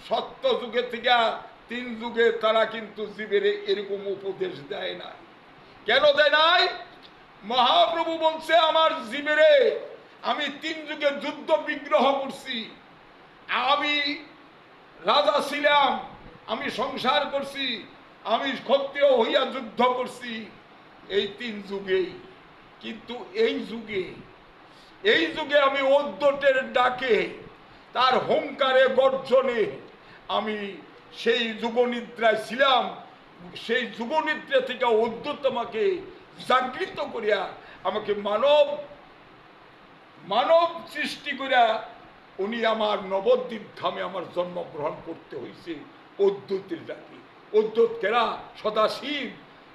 সত্য যুগে থেকে 3 যুগে, তারা কিন্তু জীবের এরকম উপদেশ দেয় না। কেন দেয় নাই? মহাপ্রভু বলছে আমার জীবেরে আমি 3 যুগে যুদ্ধ বিগ্রহ করছি। আমি রাজা ছিলাম, আমি সংসার করছি, আমি ক্ষত্রিয় হইয়া যুদ্ধ করছি এই 3 যুগেই। কিন্তু এই যুগে আমি অদ্যটের ডাকে, তার হুঙ্কারে গর্জনে আমি সেই যুগনিদ্রায় ছিলাম। সেই যুগনিদ্রা থেকে অদ্যত আমাকে জাগৃত করিয়া আমাকে মানব সৃষ্টি করিয়া উনি আমার নবদ্বীপ ধামে আমার জন্মগ্রহণ করতে হয়েছে অদ্বৈতের ডাকে। অদ্বৈত কেরা? সদাশিব।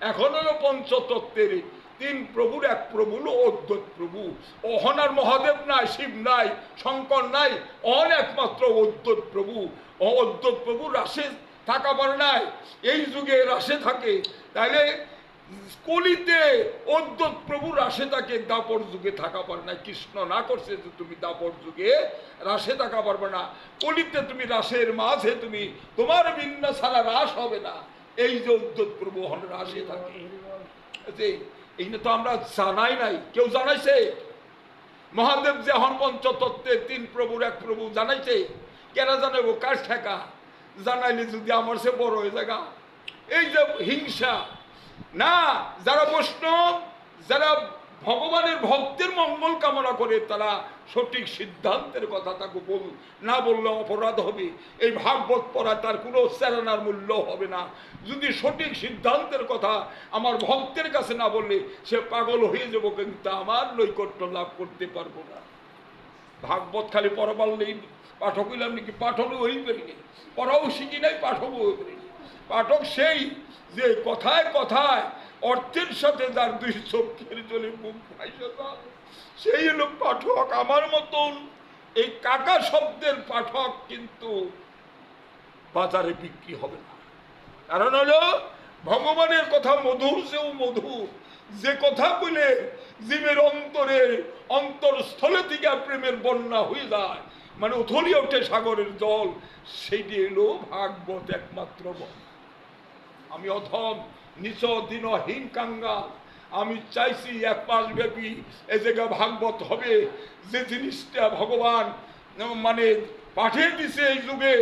এখনো পঞ্চতত্ত্বের 3 প্রভুর এক প্রভু হলো অদ্বৈত প্রভু। অহনার মহাদেব নাই, শিব নাই, শঙ্কর নাই, অহন একমাত্র অদ্বৈত প্রভু। অদ্বৈত প্রভু রাসে থাকা পারে নাই, এই যুগে রাসে থাকে। তাইলে কলিতে অদ্বৈত প্রভু রাসে থাকে, দাপর যুগে থাকা পারে না। কৃষ্ণ না করছে যে তুমি দাপর যুগে রাসে থাকা পারবে না, কলিতে তুমি রাসের মাঝে তুমি তোমার বিন্যা ছাড়া রাস হবে না। এই যে অদ্বৈত প্রভু হন রাসে থাকে, এই তো আমরা জানাই নাই। কেউ জানাইছে? মহাদেব যে হন পঞ্চতত্ত্বে 3 প্রভুর এক প্রভু জানাইছে? কেন জানাবো? কার ঠেকা? জানাইলে যদি আমার সে বড় হয়ে জায়গা। এই যে হিংসা না, যারা বৈষ্ণব, যারা ভগবানের ভক্তের মঙ্গল কামনা করে, তারা সঠিক সিদ্ধান্তের কথা তাকে না বললে অপরাধ হবে। এই ভাগবত পড়া তার কোনো চালনার মূল্য হবে না যদি সঠিক সিদ্ধান্তের কথা আমার ভক্তের কাছে না বললে সে পাগল হয়ে যাবো, কিন্তু আমার নৈকট্য লাভ করতে পারবো না। ভাগবত খালি পড়া বললেই পাঠক হইলাম নাকি? পাঠকও হই পারিনি, পড়াও শিখি নাই, পাঠকও হয়ে পারিনি। পাঠক সেই যে কথায় কথায় অর্থের সাথে যার দুই চোখের জলে মুখ ভাইসে যায়, সেই হলো পাঠক। আমার মতন এই কাকা শব্দের পাঠক কিন্তু বাজারে বিক্রি হবে না। কারণ হলো ভগবানের কথা মধুর চেয়েও মধুর, যে কথা বলে জীবের অন্তরে অন্তরস্থলে থেকে প্রেমের বন্যা হয়ে যায়, মানে উথলি ওঠে সাগরের জল, সেইটি এলো ভাগবত একমাত্র বল। আমি অধম নিচ দিনহীন কাঙ্গাল, আমি চাইছি 1 মাস ব্যাপী এ জায়গা ভাগবত হবে, যে জিনিসটা ভগবান মানে পাঠিয়ে দিছে এই যুগে।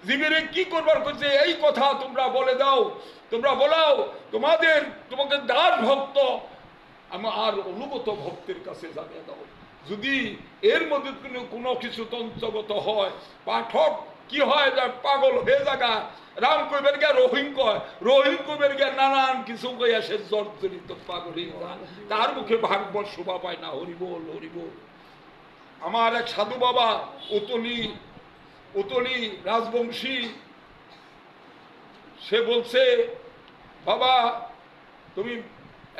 জীবনে কি করবার করছে এই কথা তোমরা বলে দাও, তোমরা বলাও, তোমাকে দাস ভক্ত আমার অনুগত ভক্তের কাছে জানিয়ে দাও। যদি এর মধ্যে কোনো কিছু তন্ত্রগত হয়, পাঠক কি হয়, পাগল হয়ে জায়গা রাম কইবের গিয়া রহিম কয়, রহিম কইবের গিয়া নানান কিছু কইয়া সে জর্জরিত পাগল হয়ে যায়, তার মুখে ভাগবত শোভা পায় না। হরিবোল হরিবোল। আমার এক সাধু বাবা উতলি রাজবংশী, সে বলছে, বাবা তুমি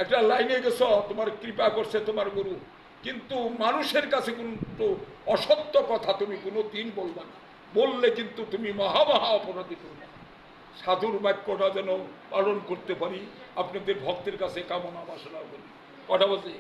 একটা লাইনে গেছ, তোমার কৃপা করছে তোমার গুরু, কিন্তু মানুষের কাছে কিন্তু অসত্য কথা তুমি কোনো দিন বলবা না, বললে কিন্তু তুমি মহা অপরাধী করবে। সাধুর বাক্যটা যেন পালন করতে পারি, আপনাদের ভক্তের কাছে কামনা বাসনা করি। কটা বলছি?